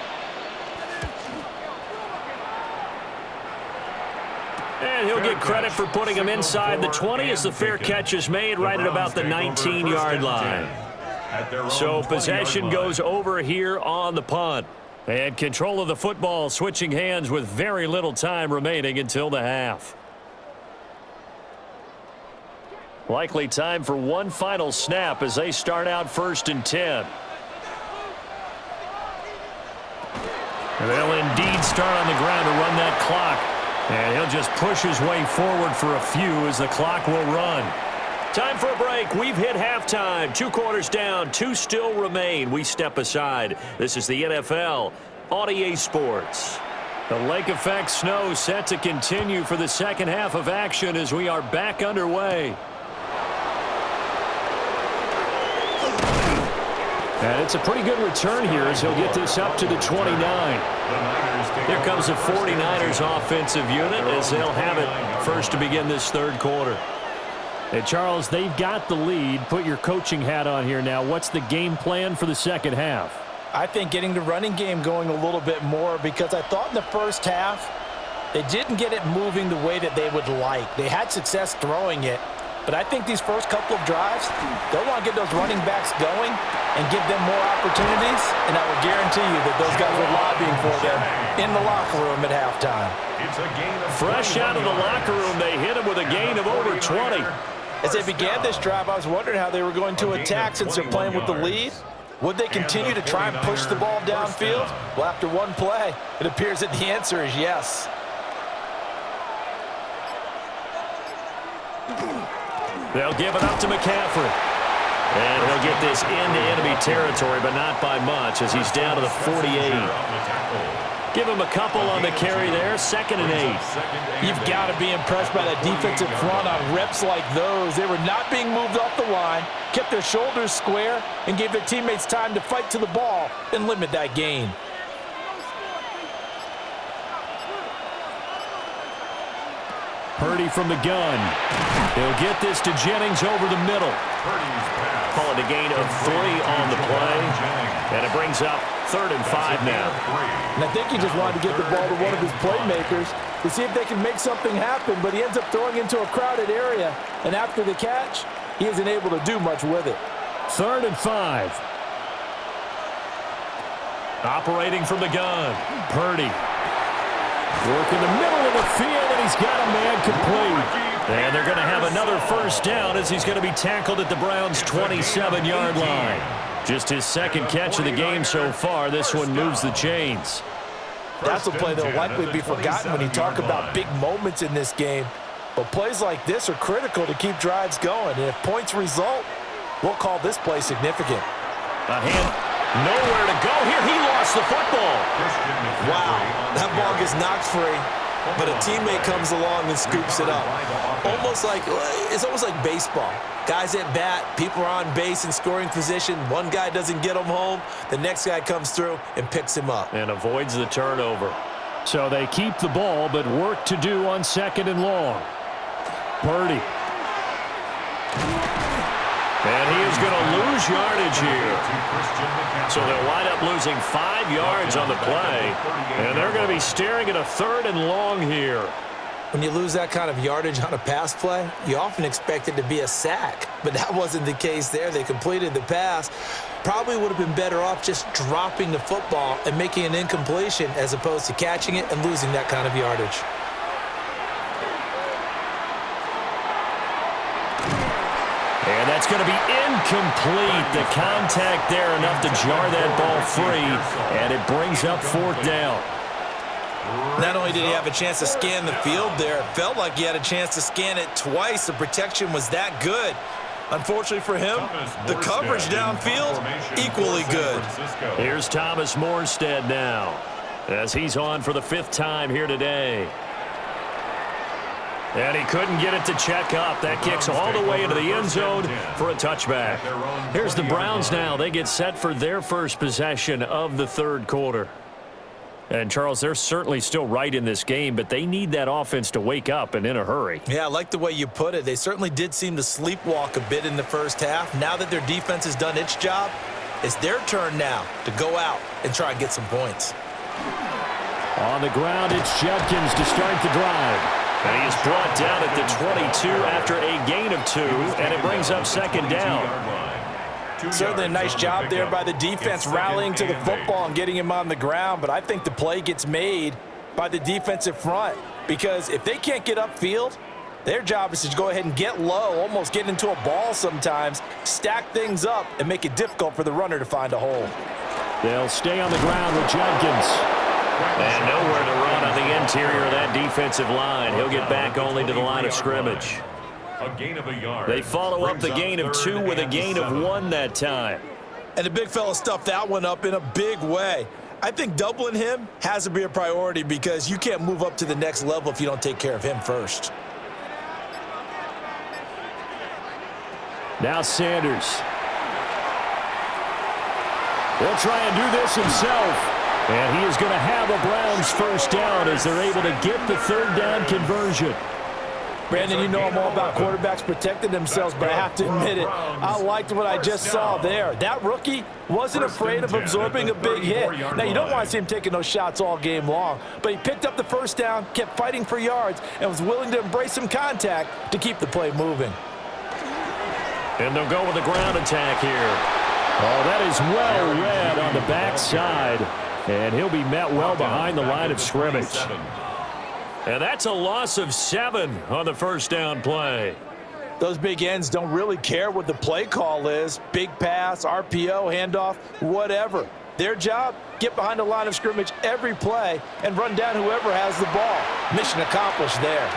And he'll get credit for putting him inside the 20 as the fair catch is made right at about the 19-yard line. So possession goes over here on the punt. And control of the football switching hands with very little time remaining until the half. Likely time for one final snap as they start out 1st and 10. They'll indeed start on the ground to run that clock. And he'll just push his way forward for a few as the clock will run. Time for a break. We've hit halftime. 2 quarters down. 2 still remain. We step aside. This is the NFL on EA Sports. The lake effect snow set to continue for the second half of action as we are back underway. And it's a pretty good return here as he'll get this up to the 29. Here comes the 49ers offensive unit as they'll have it first to begin this 3rd quarter. Hey, Charles, they've got the lead. Put your coaching hat on here now. What's the game plan for the second half? I think getting the running game going a little bit more, because I thought in the first half they didn't get it moving the way that they would like. They had success throwing it, but I think these first couple of drives, they'll want to get those running backs going and give them more opportunities, and I would guarantee you that those guys were lobbying for them in the locker room at halftime. Fresh out of the locker room, they hit him with a gain of over 20. As they began this drive, I was wondering how they were going to attack since they're playing with the lead. Would they continue to try and push the ball downfield? Well, after one play, it appears that the answer is yes. They'll give it up to McCaffrey. And he'll get this into enemy territory, but not by much as he's down to the 48. Give him a couple on the carry there, 2nd and 8. You've got to be impressed by that defensive front on reps like those. They were not being moved off the line, kept their shoulders square, and gave their teammates time to fight to the ball and limit that gain. Purdy from the gun. He'll get this to Jennings over the middle. Call it a gain of 3 on the play. And it brings up 3rd and 5 now. And I think he just wanted to get the ball to one of his playmakers to see if they can make something happen, but he ends up throwing into a crowded area. And after the catch, he isn't able to do much with it. 3rd and 5. Operating from the gun, Purdy. Work in the middle of the field, and he's got a man complete. And they're going to have another 1st down as he's going to be tackled at the Browns' 27-yard line. Just his 2nd catch of the game so far. This one moves the chains. That's a play that will likely be forgotten when you talk about big moments in this game. But plays like this are critical to keep drives going. And if points result, we'll call this play significant. A hand, nowhere to go here. He lost the football. Wow, that ball gets knocked free, but a teammate comes along and scoops it up. It's almost like baseball. Guys at bat, people are on base in scoring position. One guy doesn't get him home. The next guy comes through and picks him up. And avoids the turnover. So they keep the ball, but work to do on 2nd and long. Purdy. And he is going to lose yardage here. So they'll wind up losing 5 yards on the play. And they're going to be staring at a 3rd and long here. When you lose that kind of yardage on a pass play, you often expect it to be a sack. But that wasn't the case there. They completed the pass. Probably would have been better off just dropping the football and making an incompletion as opposed to catching it and losing that kind of yardage. And that's going to be incomplete. The contact there enough to jar that ball free, and it brings up 4th down. Not only did he have a chance to scan the field there, it felt like he had a chance to scan it twice. The protection was that good. Unfortunately for him, the coverage downfield, equally good. Here's Thomas Morstead now, as he's on for the 5th time here today. And he couldn't get it to check up. That kicks all the way into the end zone for a touchback. Here's the Browns now. They get set for their first possession of the 3rd quarter. And, Charles, they're certainly still right in this game, but they need that offense to wake up and in a hurry. Yeah, I like the way you put it. They certainly did seem to sleepwalk a bit in the first half. Now that their defense has done its job, it's their turn now to go out and try and get some points. On the ground, it's Judkins to start the drive. And he is brought down at the 22 after a gain of 2, and it brings up 2nd down. Certainly a nice job there by the defense rallying to the football and getting him on the ground, but I think the play gets made by the defensive front because if they can't get upfield, their job is to go ahead and get low, almost get into a ball sometimes, stack things up, and make it difficult for the runner to find a hole. They'll stay on the ground with Jenkins. And nowhere to run on the interior of that defensive line. He'll get back only to the line of scrimmage. A gain of a yard. They follow up the gain of 2 with a gain of 1 that time. And the big fella stuffed that one up in a big way. I think doubling him has to be a priority because you can't move up to the next level if you don't take care of him first. Now Sanders. He'll try and do this himself. And he is going to have a Browns first down as they're able to get the third down conversion. Brandon, you know I'm all about quarterbacks protecting themselves, but I have to admit it, I liked what I just saw there. That rookie wasn't afraid of absorbing a big hit. Now, you don't want to see him taking those shots all game long, but he picked up the first down, kept fighting for yards, and was willing to embrace some contact to keep the play moving. And they'll go with a ground attack here. Oh, that is well read on the backside, and he'll be met well behind the line of scrimmage. And that's a loss of 7 on the first down play. Those big ends don't really care what the play call is. Big pass, RPO, handoff, whatever. Their job, get behind the line of scrimmage every play and run down whoever has the ball. Mission accomplished there.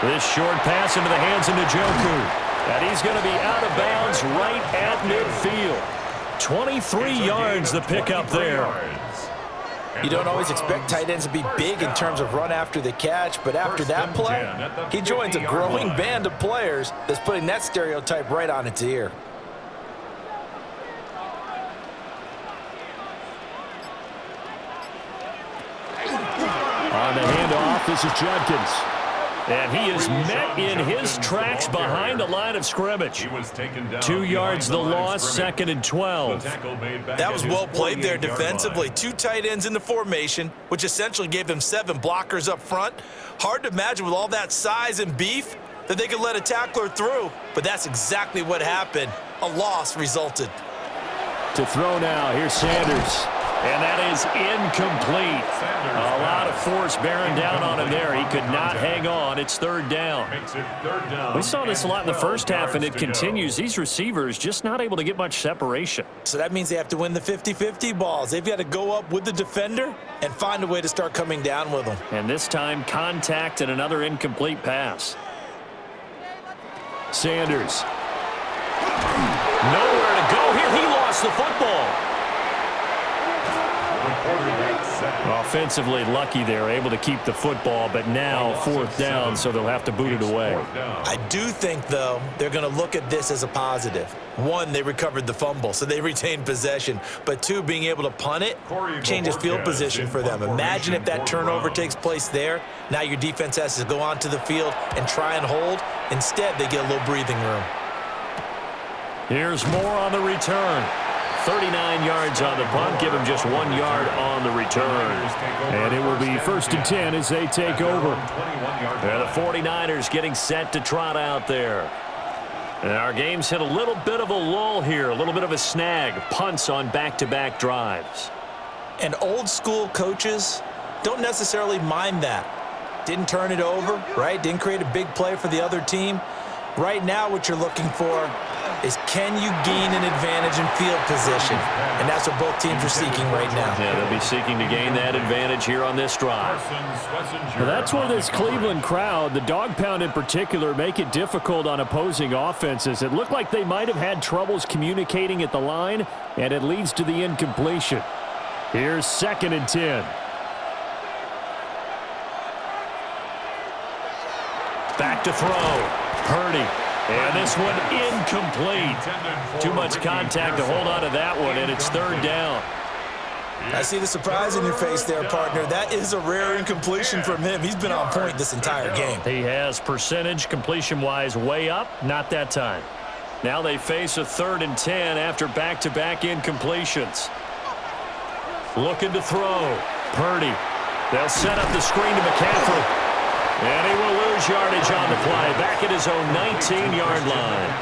This short pass into the hands of Njoku. And he's going to be out of bounds right at midfield. 23 yards the pickup there. You don't always expect tight ends to be big in terms of run after the catch, but after that play, he joins a growing band of players that's putting that stereotype right on its ear. On the handoff, this is Jenkins. And he is met in his tracks behind the line of scrimmage. 2 yards the loss, 2nd and 12. That was well played there defensively. 2 tight ends in the formation, which essentially gave them 7 blockers up front. Hard to imagine with all that size and beef that they could let a tackler through, but that's exactly what happened. A loss resulted. To throw now, here's Sanders. And that is incomplete. A lot of force bearing down on him there. He could not hang on. It's 3rd down. We saw this a lot in the first half, and it continues. These receivers just not able to get much separation. So that means they have to win the 50-50 balls. They've got to go up with the defender and find a way to start coming down with them. And this time, contact and another incomplete pass. Sanders. Nowhere to go here. He lost the football. Offensively lucky they're able to keep the football, but now 4th down, so they'll have to boot it away. I do think, though, they're going to look at this as a positive. 1, they recovered the fumble, so they retained possession. But 2, being able to punt it changes field position for them. Imagine if that turnover takes place there. Now your defense has to go onto the field and try and hold. Instead, they get a little breathing room. Here's more on the return. 39 yards on the punt, give him just 1 yard on the return. And it will be 1st and 10 as they take over. And the 49ers getting set to trot out there. And our game's hit a little bit of a lull here, a little bit of a snag. Punts on back-to-back drives. And old school coaches don't necessarily mind that. Didn't turn it over, right? Didn't create a big play for the other team. Right now what you're looking for is can you gain an advantage in field position? And that's what both teams are seeking right now. Yeah, they'll be seeking to gain that advantage here on this drive. Well, that's where this Cleveland crowd, the dog pound in particular, make it difficult on opposing offenses. It looked like they might have had troubles communicating at the line, and it leads to the incompletion. Here's 2nd and 10. Back to throw. Purdy. And this one incomplete. Too much contact to hold on to that one, and it's 3rd down. I see the surprise in your face there, partner. That is a rare incompletion from him. He's been on point this entire game. He has percentage completion-wise way up, not that time. Now they face a 3rd and 10 after back-to-back incompletions. Looking to throw. Purdy. They'll set up the screen to McCaffrey. And he will lose yardage on the play, back at his own 19-yard line.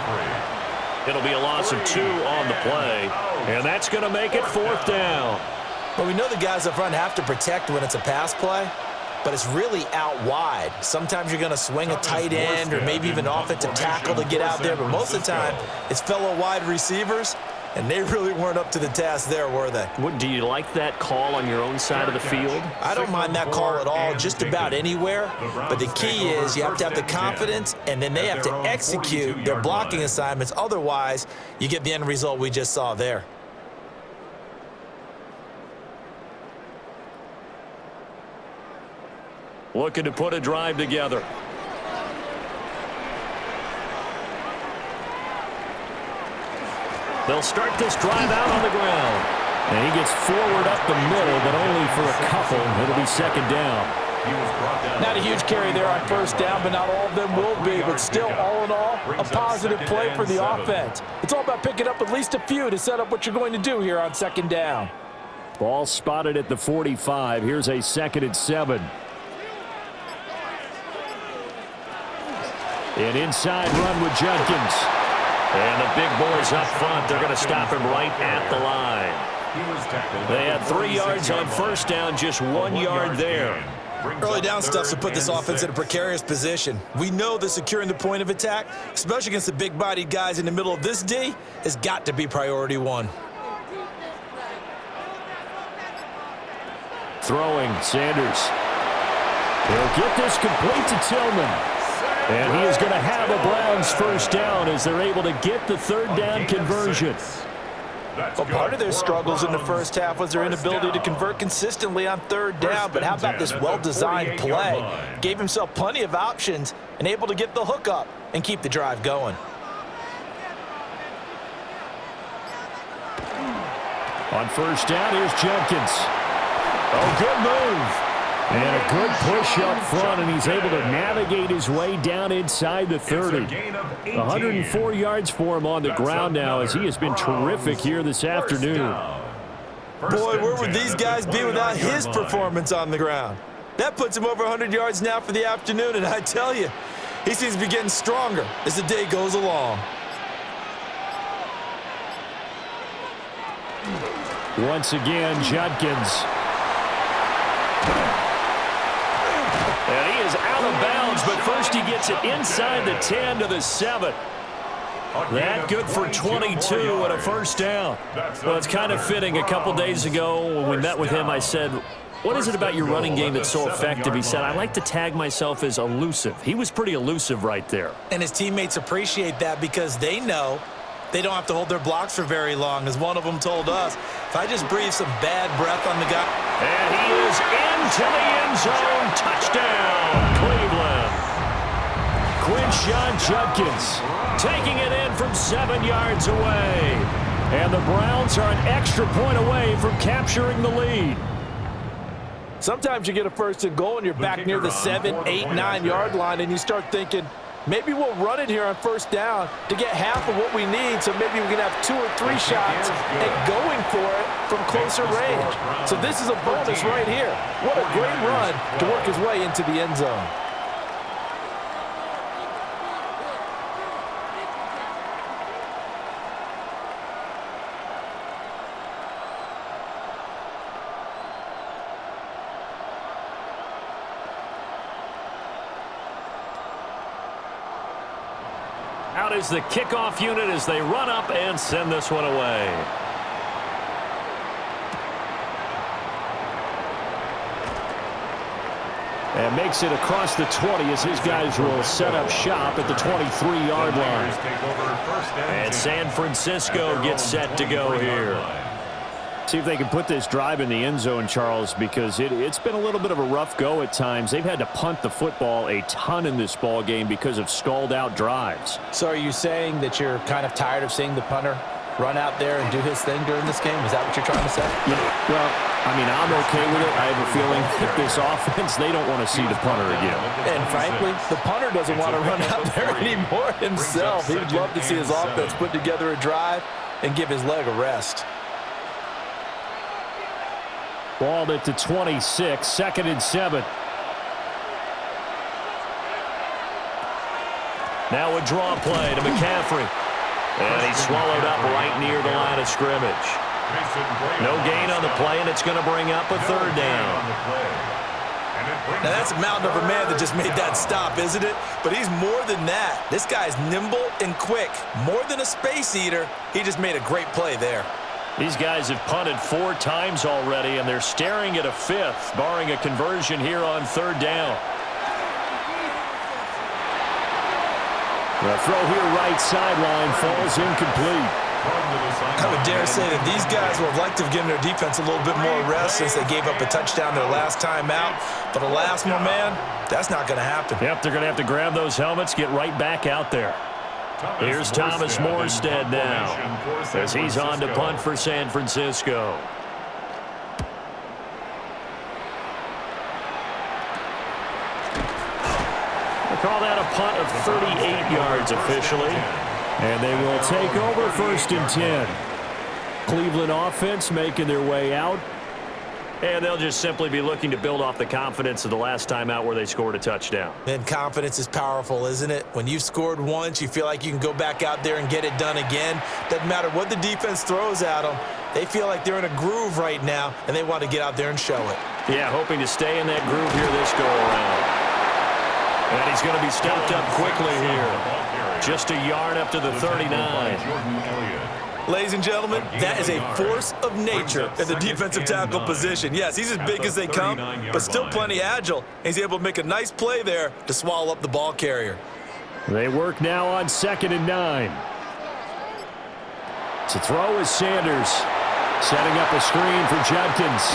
It'll be a loss of 2 on the play, and that's going to make it 4th down. Well, we know the guys up front have to protect when it's a pass play, but it's really out wide. Sometimes you're going to swing a tight end or maybe even an offensive tackle to get out there, but most of the time it's fellow wide receivers, and they really weren't up to the task there, were they? Do you like that call on your own side of the field? I don't mind that call at all, just about anywhere, but the key is you have to have the confidence, and then they have to execute their blocking assignments. Otherwise, you get the end result we just saw there. Looking to put a drive together. They'll start this drive out on the ground. And he gets forward up the middle, but only for a couple. It'll be 2nd down. Not a huge carry there on 1st down, but not all of them will be. But still, all in all, a positive play for the offense. It's all about picking up at least a few to set up what you're going to do here on 2nd down. Ball spotted at the 45. Here's a 2nd and 7. An inside run with Jenkins. And the big boys up front, they're going to stop him right at the line. They had 3 yards on 1st down, just 1 yard there. Early down stuff to put this offense in a precarious position. We know that securing the point of attack, especially against the big-bodied guys in the middle of this D, has got to be priority 1. Throwing, Sanders. He'll get this complete to Tillman. And he is going to have a Browns 1st down as they're able to get the 3rd down conversion. Well, part of their struggles in the first half was their inability to convert consistently on 3rd down. But how about this well-designed play? Gave himself plenty of options and able to get the hook up and keep the drive going. On 1st down, here's Jenkins. Oh, good move. And a good push up front, and he's able to navigate his way down inside the 30. 104 yards for him on the ground now, as he has been terrific here this afternoon. Boy, where would these guys be without his performance on the ground? That puts him over 100 yards now for the afternoon, and I tell you, he seems to be getting stronger as the day goes along. Once again, Jenkins. And he is out of bounds, but first he gets it inside the 10 to the 7. That good for 22 and a 1st down. Well, it's kind of fitting. A couple days ago when we met with him, I said, what is it about your running game that's so effective? He said, I like to tag myself as elusive. He was pretty elusive right there. And his teammates appreciate that because they know they don't have to hold their blocks for very long. As one of them told us, if I just breathe some bad breath on the guy. And he is into the end zone. Touchdown, Cleveland. Quinshon Judkins taking it in from 7 yards away. And the Browns are an extra point away from capturing the lead. Sometimes you get a 1st and goal and you're back near the 7, 8, 9 yard line, and you start thinking, maybe we'll run it here on 1st down to get half of what we need, so maybe we can have 2 or 3 shots and going for it from closer range. So this is a bonus right here. What a great run to work his way into the end zone. Out is the kickoff unit as they run up and send this one away. And makes it across the 20 as his guys will set up shop at the 23-yard line. And San Francisco gets set to go here. See if they can put this drive in the end zone, Charles, because it's been a little bit of a rough go at times. They've had to punt the football a ton in this ball game because of stalled-out drives. So are you saying that you're kind of tired of seeing the punter run out there and do his thing during this game? Is that what you're trying to say? Well, I mean, I'm okay with it. I have a feeling that this offense, they don't want to see the punter again. And frankly, the punter doesn't want to run out there anymore himself. He would love to see his offense put together a drive and give his leg a rest. Balled at the 26, 2nd and 7. Now a draw play to McCaffrey. And he's swallowed up right near the line of scrimmage. No gain on the play, and it's going to bring up a third down. Now, that's a mountain of a man that just made that stop, isn't it? But he's more than that. This guy's nimble and quick. More than a space eater, he just made a great play there. These guys have punted 4 times already, and they're staring at a 5th, barring a conversion here on third down. The throw here right sideline falls incomplete. I would dare say that these guys would have liked to have given their defense a little bit more rest since they gave up a touchdown their last time out. But alas, my man, that's not going to happen. Yep, they're going to have to grab those helmets, get right back out there. Here's Thomas Morstead now as he's on to punt for San Francisco. They call that a punt of 38 yards officially. And they will take over 1st and 10. Cleveland offense making their way out. And they'll just simply be looking to build off the confidence of the last time out where they scored a touchdown. And confidence is powerful, isn't it? When you've scored once, you feel like you can go back out there and get it done again. Doesn't matter what the defense throws at them. They feel like they're in a groove right now, and they want to get out there and show it. Yeah, hoping to stay in that groove here this go-around. And he's going to be stopped up quickly here. Just a yard up to the 39. Ladies and gentlemen, that is a force of nature in the defensive tackle position. Yes, he's as big as they come, but still plenty agile. He's able to make a nice play there to swallow up the ball carrier. They work now on 2nd and 9. To throw is Sanders. Setting up a screen for Judkins.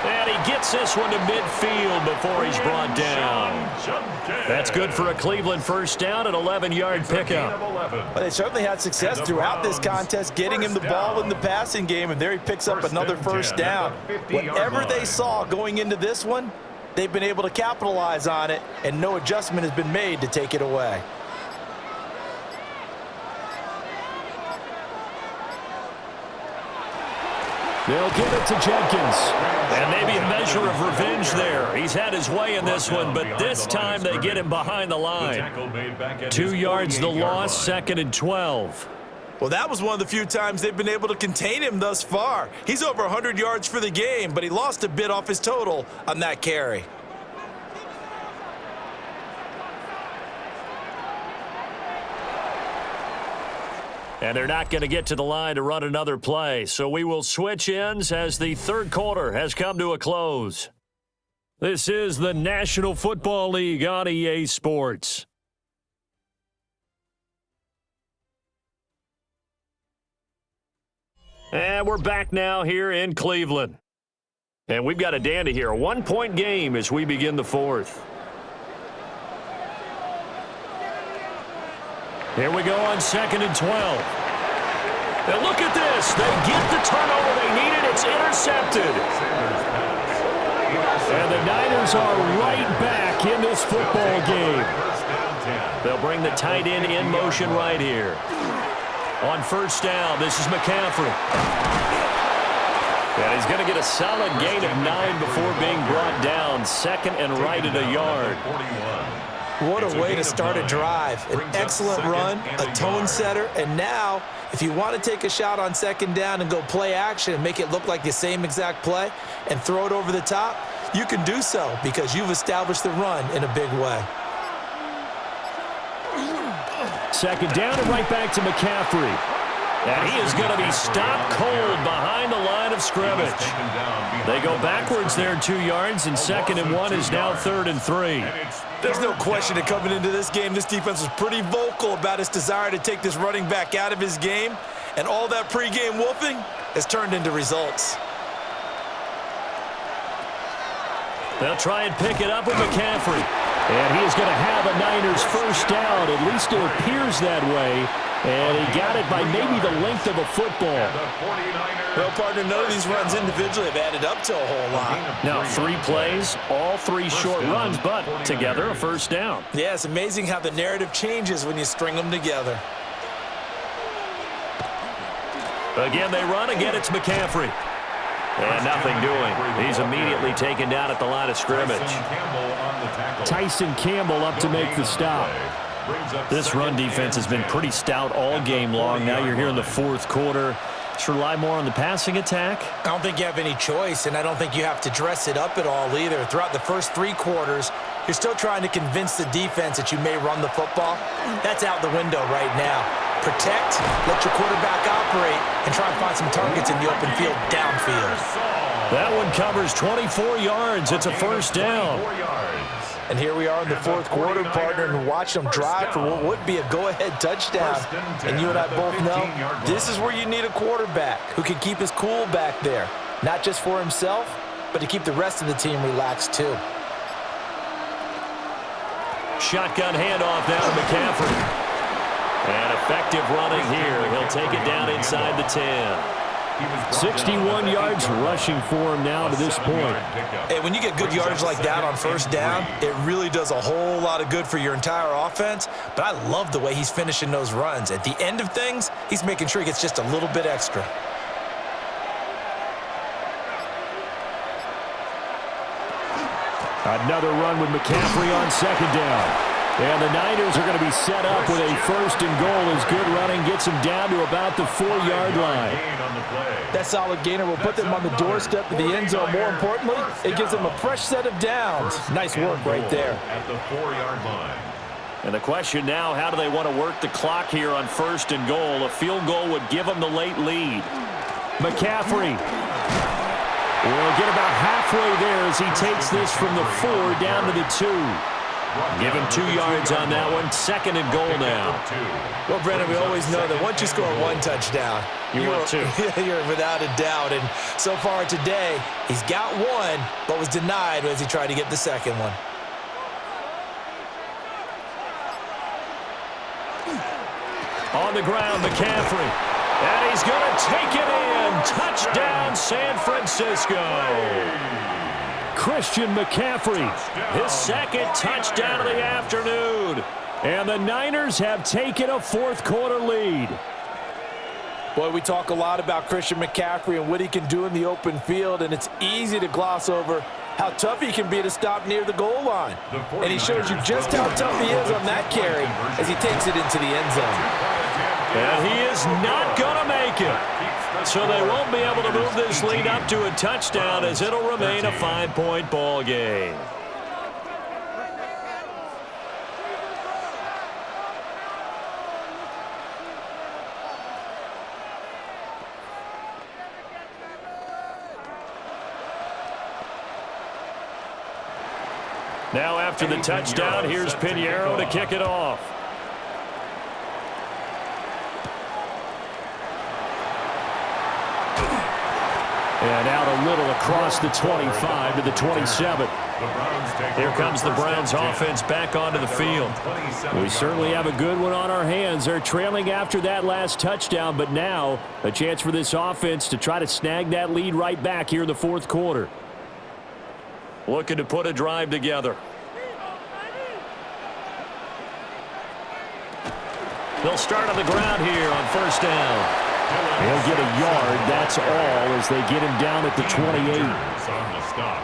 And he gets this one to midfield before he's brought down. That's good for a Cleveland first down, an 11-yard pickup. Well, they certainly had success throughout this contest, getting him the ball in the passing game, and there he picks up another first down. Whatever they saw going into this one, they've been able to capitalize on it, and no adjustment has been made to take it away. They'll give it to Jenkins. And maybe a measure of revenge there. He's had his way in this one, but this time they get him behind the line. 2 yards the loss, 2nd and 12. Well, that was one of the few times they've been able to contain him thus far. He's over 100 yards for the game, but he lost a bit off his total on that carry. And they're not going to get to the line to run another play. So we will switch ends as the third quarter has come to a close. This is the National Football League on EA Sports. And we're back now here in Cleveland. And we've got a dandy here. A 1-point game as we begin the fourth. Here we go on 2nd and 12. Now look at this. They get the turnover they needed. It's intercepted. And the Niners are right back in this football game. They'll bring the tight end in motion right here. On first down, this is McCaffrey. And he's going to get a solid gain of 9 before being brought down. 2nd and right at a yard. What a way to start a drive. An excellent run, a tone setter, and now if you want to take a shot on 2nd down and go play action and make it look like the same exact play and throw it over the top, you can do so because you've established the run in a big way. 2nd down and right back to McCaffrey. And he is going to be stopped cold behind the line of scrimmage. They go backwards there 2 yards, and 2nd and 1 is now 3rd and 3. There's no question that coming into this game, this defense was pretty vocal about its desire to take this running back out of his game, and all that pregame wolfing has turned into results. They'll try and pick it up with McCaffrey. And he is going to have a Niners first down. At least it appears that way. And he got it by maybe the length of a football. Well, partner, none of these runs individually have added up to a whole lot. Now, 3 plays, all 3 short runs, but together a first down. Yeah, it's amazing how the narrative changes when you string them together. Again, they run. Again, it's McCaffrey. And nothing doing. He's immediately taken down at the line of scrimmage. Tyson Campbell up to make the stop. This run defense has been pretty stout all game long. Now you're here in the fourth quarter. Should rely more on the passing attack? I don't think you have any choice, and I don't think you have to dress it up at all either. Throughout the first 3 quarters, you're still trying to convince the defense that you may run the football. That's out the window right now. Protect, let your quarterback operate, and try and find some targets in the open field downfield. That one covers 24 yards. It's a first down. And here we are in the fourth quarter, partner, and watch them drive for what would be a go-ahead touchdown. And you and I both know this is where you need a quarterback who can keep his cool back there, not just for himself, but to keep the rest of the team relaxed too. Shotgun handoff now to McCaffrey. And effective running here. He'll take it down inside the 10. 61 yards rushing for him now to this point. Hey, when you get good yardage like that on first down, it really does a whole lot of good for your entire offense. But I love the way he's finishing those runs. At the end of things, he's making sure he gets just a little bit extra. Another run with McCaffrey on second down. And the Niners are going to be set up with a first and goal as good running gets them down to about the 4-yard line. That solid gainer will put them on the doorstep of the end zone. More importantly, it gives them a fresh set of downs. Nice work right there. At the 4-yard line. And the question now, how do they want to work the clock here on first and goal? A field goal would give them the late lead. McCaffrey will get about halfway there as he takes this from the 4 down to the 2. Give him 2 yards on that one. Second and goal now. Well, Brendan, we always know that once you score 1 touchdown, you want 2. You're without a doubt. And so far today, he's got 1, but was denied as he tried to get the second one. On the ground, McCaffrey. And he's going to take it in. Touchdown, San Francisco. Christian McCaffrey, his second touchdown of the afternoon. And the Niners have taken a fourth quarter lead. Boy, we talk a lot about Christian McCaffrey and what he can do in the open field, and it's easy to gloss over how tough he can be to stop near the goal line. And he shows you just how tough he is on that carry as he takes it into the end zone. And he is not going to make it. So they won't be able to move this lead up to a touchdown as it'll remain a 5-point ball game. Now after the touchdown, here's Pinheiro to kick it off. And out a little across the 25 to the 27. Here comes the Browns offense back onto the field. We certainly have a good one on our hands. They're trailing after that last touchdown, but now a chance for this offense to try to snag that lead right back here in the fourth quarter. Looking to put a drive together. They'll start on the ground here on first down. He'll get a yard, that's all, as they get him down at the 28.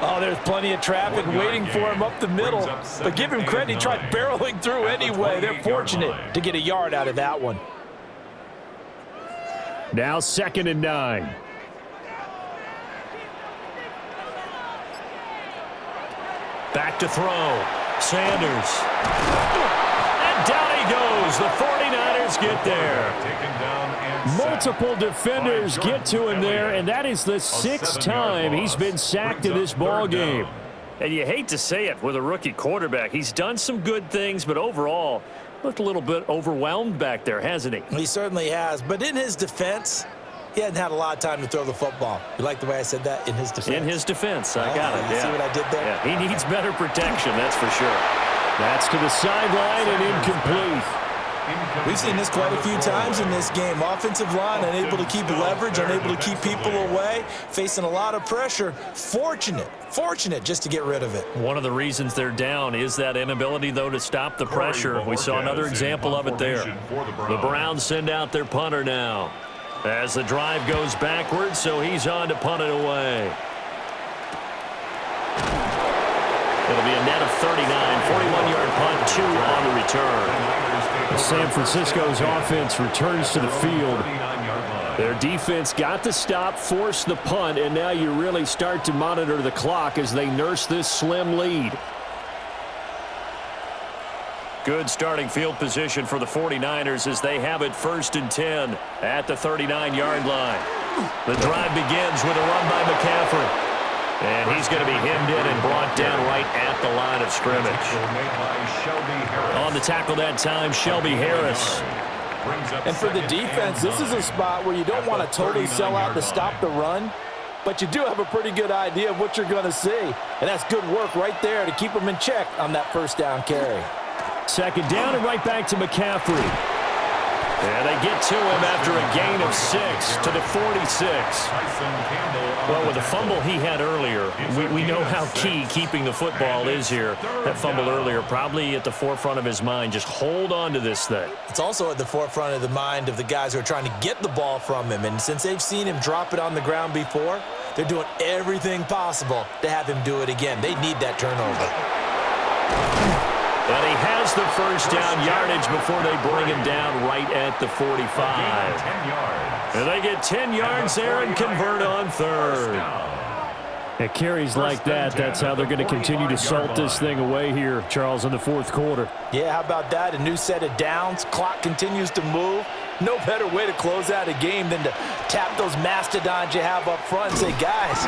Oh, there's plenty of traffic waiting for him up the middle. But give him credit, he tried barreling through anyway. They're fortunate to get a yard out of that one. Now 2nd and 9. Back to throw. Sanders. And down he goes. The 49ers get there. Multiple defenders get to him there, and that is the 6th time he's been sacked in this ball game. And you hate to say it with a rookie quarterback. He's done some good things, but overall looked a little bit overwhelmed back there, hasn't he? He certainly has, but in his defense, he hadn't had a lot of time to throw the football. You like the way I said that? In his defense? In his defense. I got it. You see what I did there? Yeah, he needs better protection, that's for sure. That's to the sideline and incomplete. We've seen this quite a few times in this game. Offensive line unable to keep leverage, unable to keep people away, facing a lot of pressure. Fortunate just to get rid of it. One of the reasons they're down is that inability, though, to stop the pressure. We saw another example of it there. The Browns send out their punter now as the drive goes backwards, so he's on to punt it away. It'll be a net of 39, 41-yard punt, 2 on the return. San Francisco's offense returns to the field. Their defense got the stop, forced the punt, and now you really start to monitor the clock as they nurse this slim lead. Good starting field position for the 49ers as they have it 1st and 10 at the 39-yard line. The drive begins with a run by McCaffrey. And he's going to be hemmed in and brought down right at the line of scrimmage. On the tackle that time, Shelby Harris. And for the defense, this is a spot where you don't want to totally sell out to stop the run, but you do have a pretty good idea of what you're going to see. And that's good work right there to keep them in check on that first down carry. 2nd down and right back to McCaffrey. And they get to him after a gain of 6 to the 46. Well, with the fumble he had earlier, we know how key keeping the football is here. That fumble earlier probably at the forefront of his mind. Just hold on to this thing. It's also at the forefront of the mind of the guys who are trying to get the ball from him. And since they've seen him drop it on the ground before, they're doing everything possible to have him do it again. They need that turnover. But he has the first down yardage before they bring him down right at the 45. And they get 10 yards there and convert on 3rd. At carries like that, that's how they're going to continue to salt this thing away here, Charles, in the 4th quarter. Yeah, how about that? A new set of downs. Clock continues to move. No better way to close out a game than to tap those mastodons you have up front and say, guys,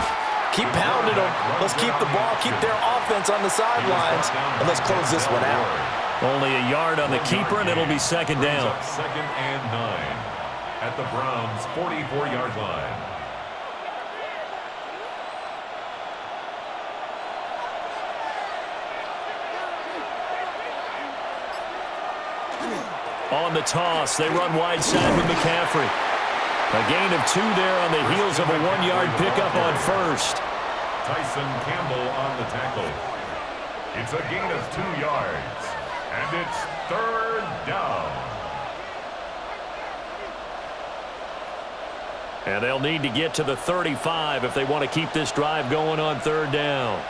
keep pounding them. Let's keep the ball, keep their offense on the sidelines, and let's close this one out. Only a yard on the keeper, and it'll be 2nd down. 2nd and 9 at the Browns' 44-yard line. On the toss, they run wide side with McCaffrey. A gain of 2 there on the heels of a 1-yard pickup on 1st. Tyson Campbell on the tackle. It's a gain of 2 yards, and it's 3rd down. And they'll need to get to the 35 if they want to keep this drive going on 3rd down.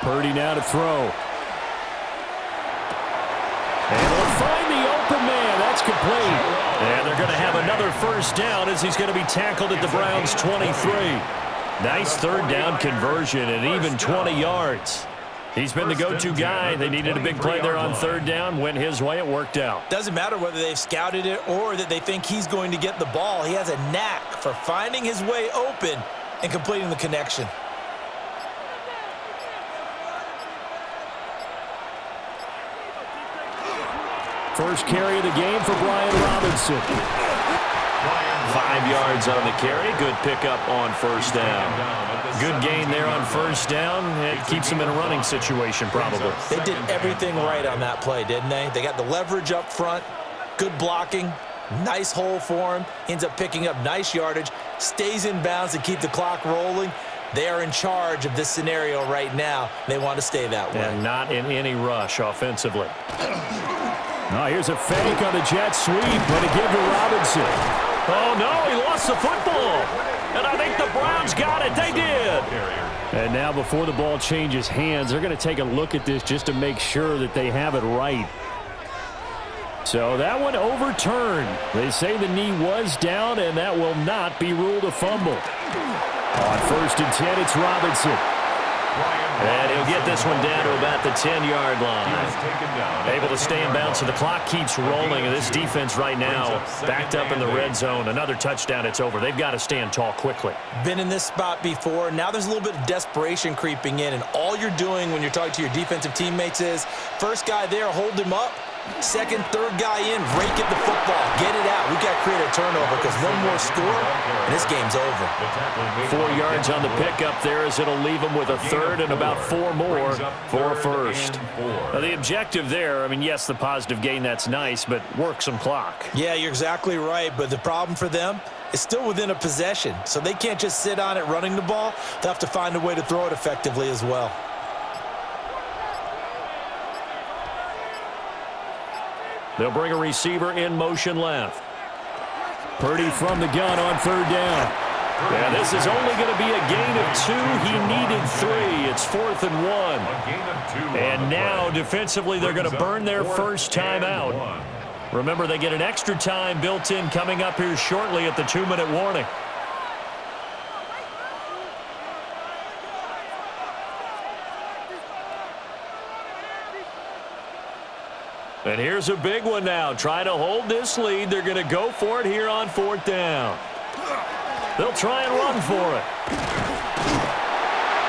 Purdy now to throw. And they'll find the open man. That's complete. And they're going to have another first down as he's going to be tackled at the Browns' 23. Nice 3rd down conversion and even 20 yards. He's been the go-to guy. They needed a big play there on 3rd down. Went his way. It worked out. Doesn't matter whether they've scouted it or that they think he's going to get the ball. He has a knack for finding his way open and completing the connection. First carry of the game for Brian Robinson. 5 yards on the carry. Good pickup on 1st down. Good gain there on 1st down. It keeps them in a running situation probably. They did everything right on that play, didn't they? They got the leverage up front, good blocking, nice hole for him, ends up picking up nice yardage, stays in bounds to keep the clock rolling. They are in charge of this scenario right now. They want to stay that way. And not in any rush offensively. Oh, here's a fake on the jet sweep, but a give to Robinson. Oh, no, he lost the football. And I think the Browns got it. They did. And now before the ball changes hands, they're going to take a look at this just to make sure that they have it right. So that one overturned. They say the knee was down, and that will not be ruled a fumble. On 1st and 10, it's Robinson. And he'll get this one down to about the 10-yard line. Able to stay in bounds, so the clock keeps rolling. And this defense right now backed up in the red zone. Another touchdown, it's over. They've got to stand tall quickly. Been in this spot before. Now there's a little bit of desperation creeping in. And all you're doing when you're talking to your defensive teammates is, first guy there, hold him up. Second, third guy in, rake at the football. Get it out. We've got to create a turnover because one more score, and this game's over. 4 yards on the pickup there as it'll leave them with a third and about 4 more for a first. Now, the objective there, I mean, yes, the positive gain, that's nice, but work some clock. Yeah, you're exactly right, but the problem for them is still within a possession, so they can't just sit on it running the ball. They'll have to find a way to throw it effectively as well. They'll bring a receiver in motion left. Purdy from the gun on 3rd down. Yeah, this is only going to be a gain of 2. He needed 3. It's 4th and 1. And now, defensively, they're going to burn their first timeout. Remember, they get an extra time built in coming up here shortly at the 2-minute warning. And here's a big one now. Trying to hold this lead. They're going to go for it here on 4th down. They'll try and run for it.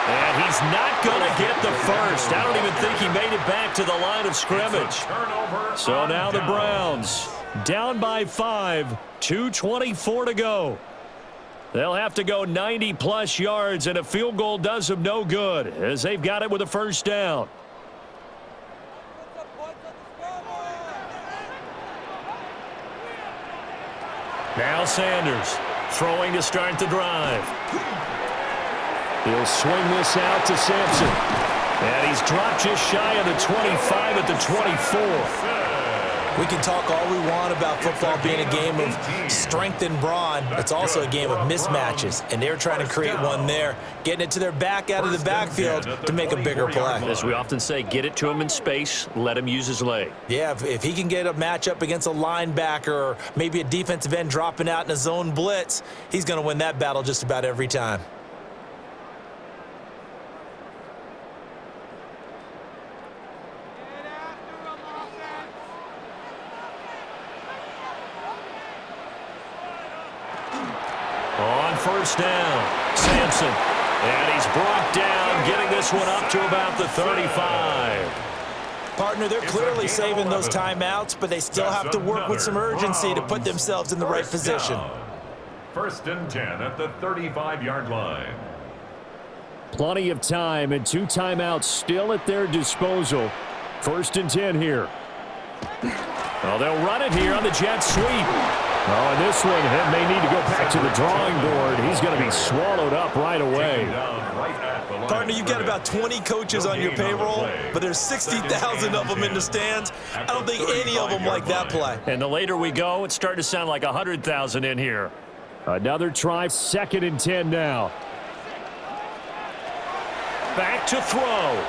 And he's not going to get the first. I don't even think he made it back to the line of scrimmage. So now the Browns down by 5, 2:24 to go. They'll have to go 90-plus yards, and a field goal does them no good as they've got it with a first down. Now Sanders throwing to start the drive. He'll swing this out to Sampson. And he's dropped just shy of the 25 at the 24. We can talk all we want about football being a game of strength and brawn. It's also a game of mismatches, and they're trying to create one there, getting it to their back out of the backfield to make a bigger play. As we often say, get it to him in space, let him use his leg. Yeah, if he can get a matchup against a linebacker or maybe a defensive end dropping out in a zone blitz, he's going to win that battle just about every time. On first down, Sampson. And he's brought down, getting this one up to about the 35. Partner, they're clearly saving those timeouts, but they still have to work with some urgency to put themselves in the right position. 1st and 10 at the 35-yard line. Plenty of time and 2 timeouts still at their disposal. 1st and 10 here. Well, they'll run it here on the jet sweep. Oh, and this one may need to go back to the drawing board. He's going to be swallowed up right away. Partner, you've got about 20 coaches on your payroll, but there's 60,000 of them in the stands. I don't think any of them like that play. And the later we go, it's starting to sound like 100,000 in here. Another try, 2nd and 10 now. Back to throw.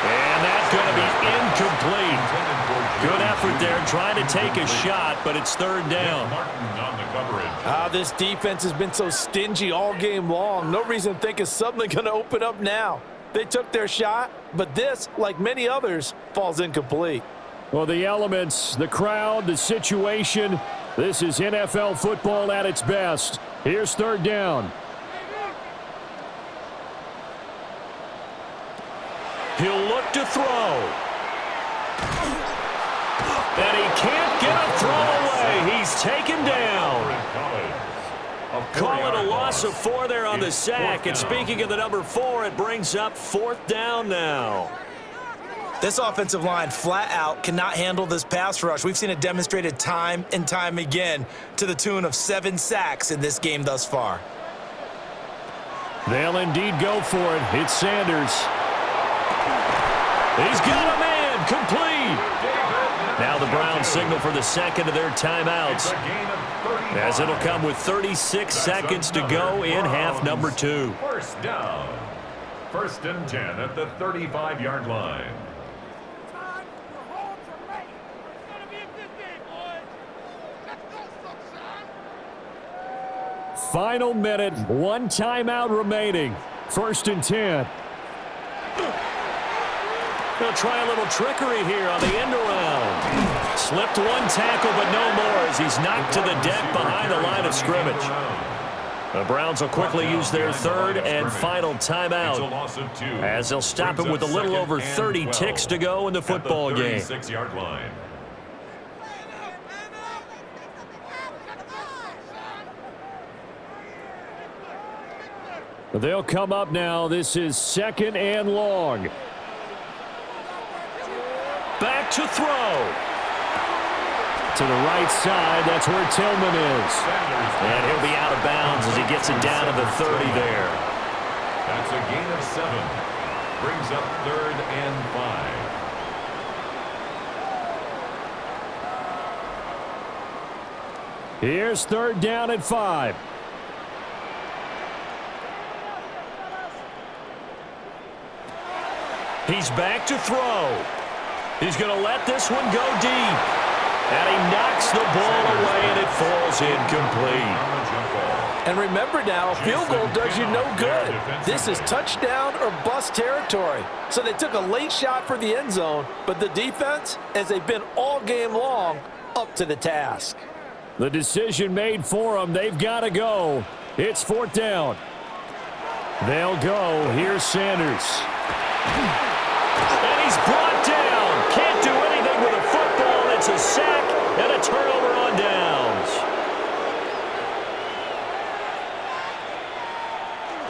And that's going to be incomplete. Good effort there, trying to take a shot, but it's 3rd down. This defense has been so stingy all game long. No reason to think it's suddenly going to open up now. They took their shot, but this, like many others, falls incomplete. Well, the elements, the crowd, the situation, this is NFL football at its best. Here's 3rd down. He'll look to throw. And he can't get a throw away. He's taken down. Call it a loss of 4 there on the sack. And speaking of the number 4, it brings up 4th down now. This offensive line flat out cannot handle this pass rush. We've seen it demonstrated time and time again to the tune of 7 sacks in this game thus far. They'll indeed go for it. It's Sanders. He's got a man, complete. Now the Browns signal for the second of their timeouts, as it'll come with 36 seconds to go in half number 2. 1st down. 1st and 10 at the 35-yard line. Final minute, 1 timeout remaining. 1st and 10. They'll try a little trickery here on the end around. Slipped 1 tackle, but no more as he's knocked to the deck behind the line of scrimmage. The Browns will quickly use their 3rd and final timeout as they'll stop him with a little over 30 ticks to go in the football game. 36-yard line. They'll come up now. This is 2nd and long. Back to throw. To the right side, that's where Tillman is. And he'll be out of bounds as he gets it down to the 30 there. That's a gain of 7. Brings up 3rd and 5. Here's 3rd down and 5. He's back to throw. He's going to let this one go deep. And he knocks the ball away, and it falls incomplete. And remember now, a field goal does you no good. This is touchdown or bust territory. So they took a late shot for the end zone, but the defense, as they've been all game long, up to the task. The decision made for them. They've got to go. It's 4th down. They'll go. Here's Sanders. And he's brought down. Can't do anything with a football. It's a sack and a turnover on downs.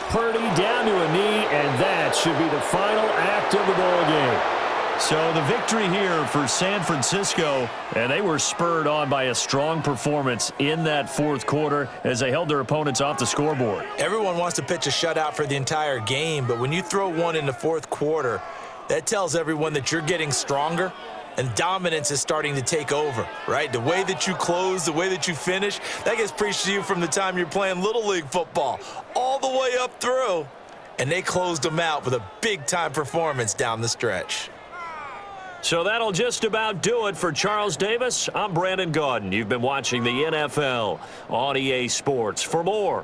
Purdy down to a knee, and that should be the final act of the ball game. So the victory here for San Francisco, and they were spurred on by a strong performance in that 4th quarter as they held their opponents off the scoreboard. Everyone wants to pitch a shutout for the entire game, but when you throw one in the 4th quarter, that tells everyone that you're getting stronger and dominance is starting to take over, right? The way that you close, the way that you finish, that gets preached to you from the time you're playing Little League football all the way up through, and they closed them out with a big-time performance down the stretch. So that'll just about do it for Charles Davis. I'm Brandon Gaudin. You've been watching the NFL on EA Sports. For more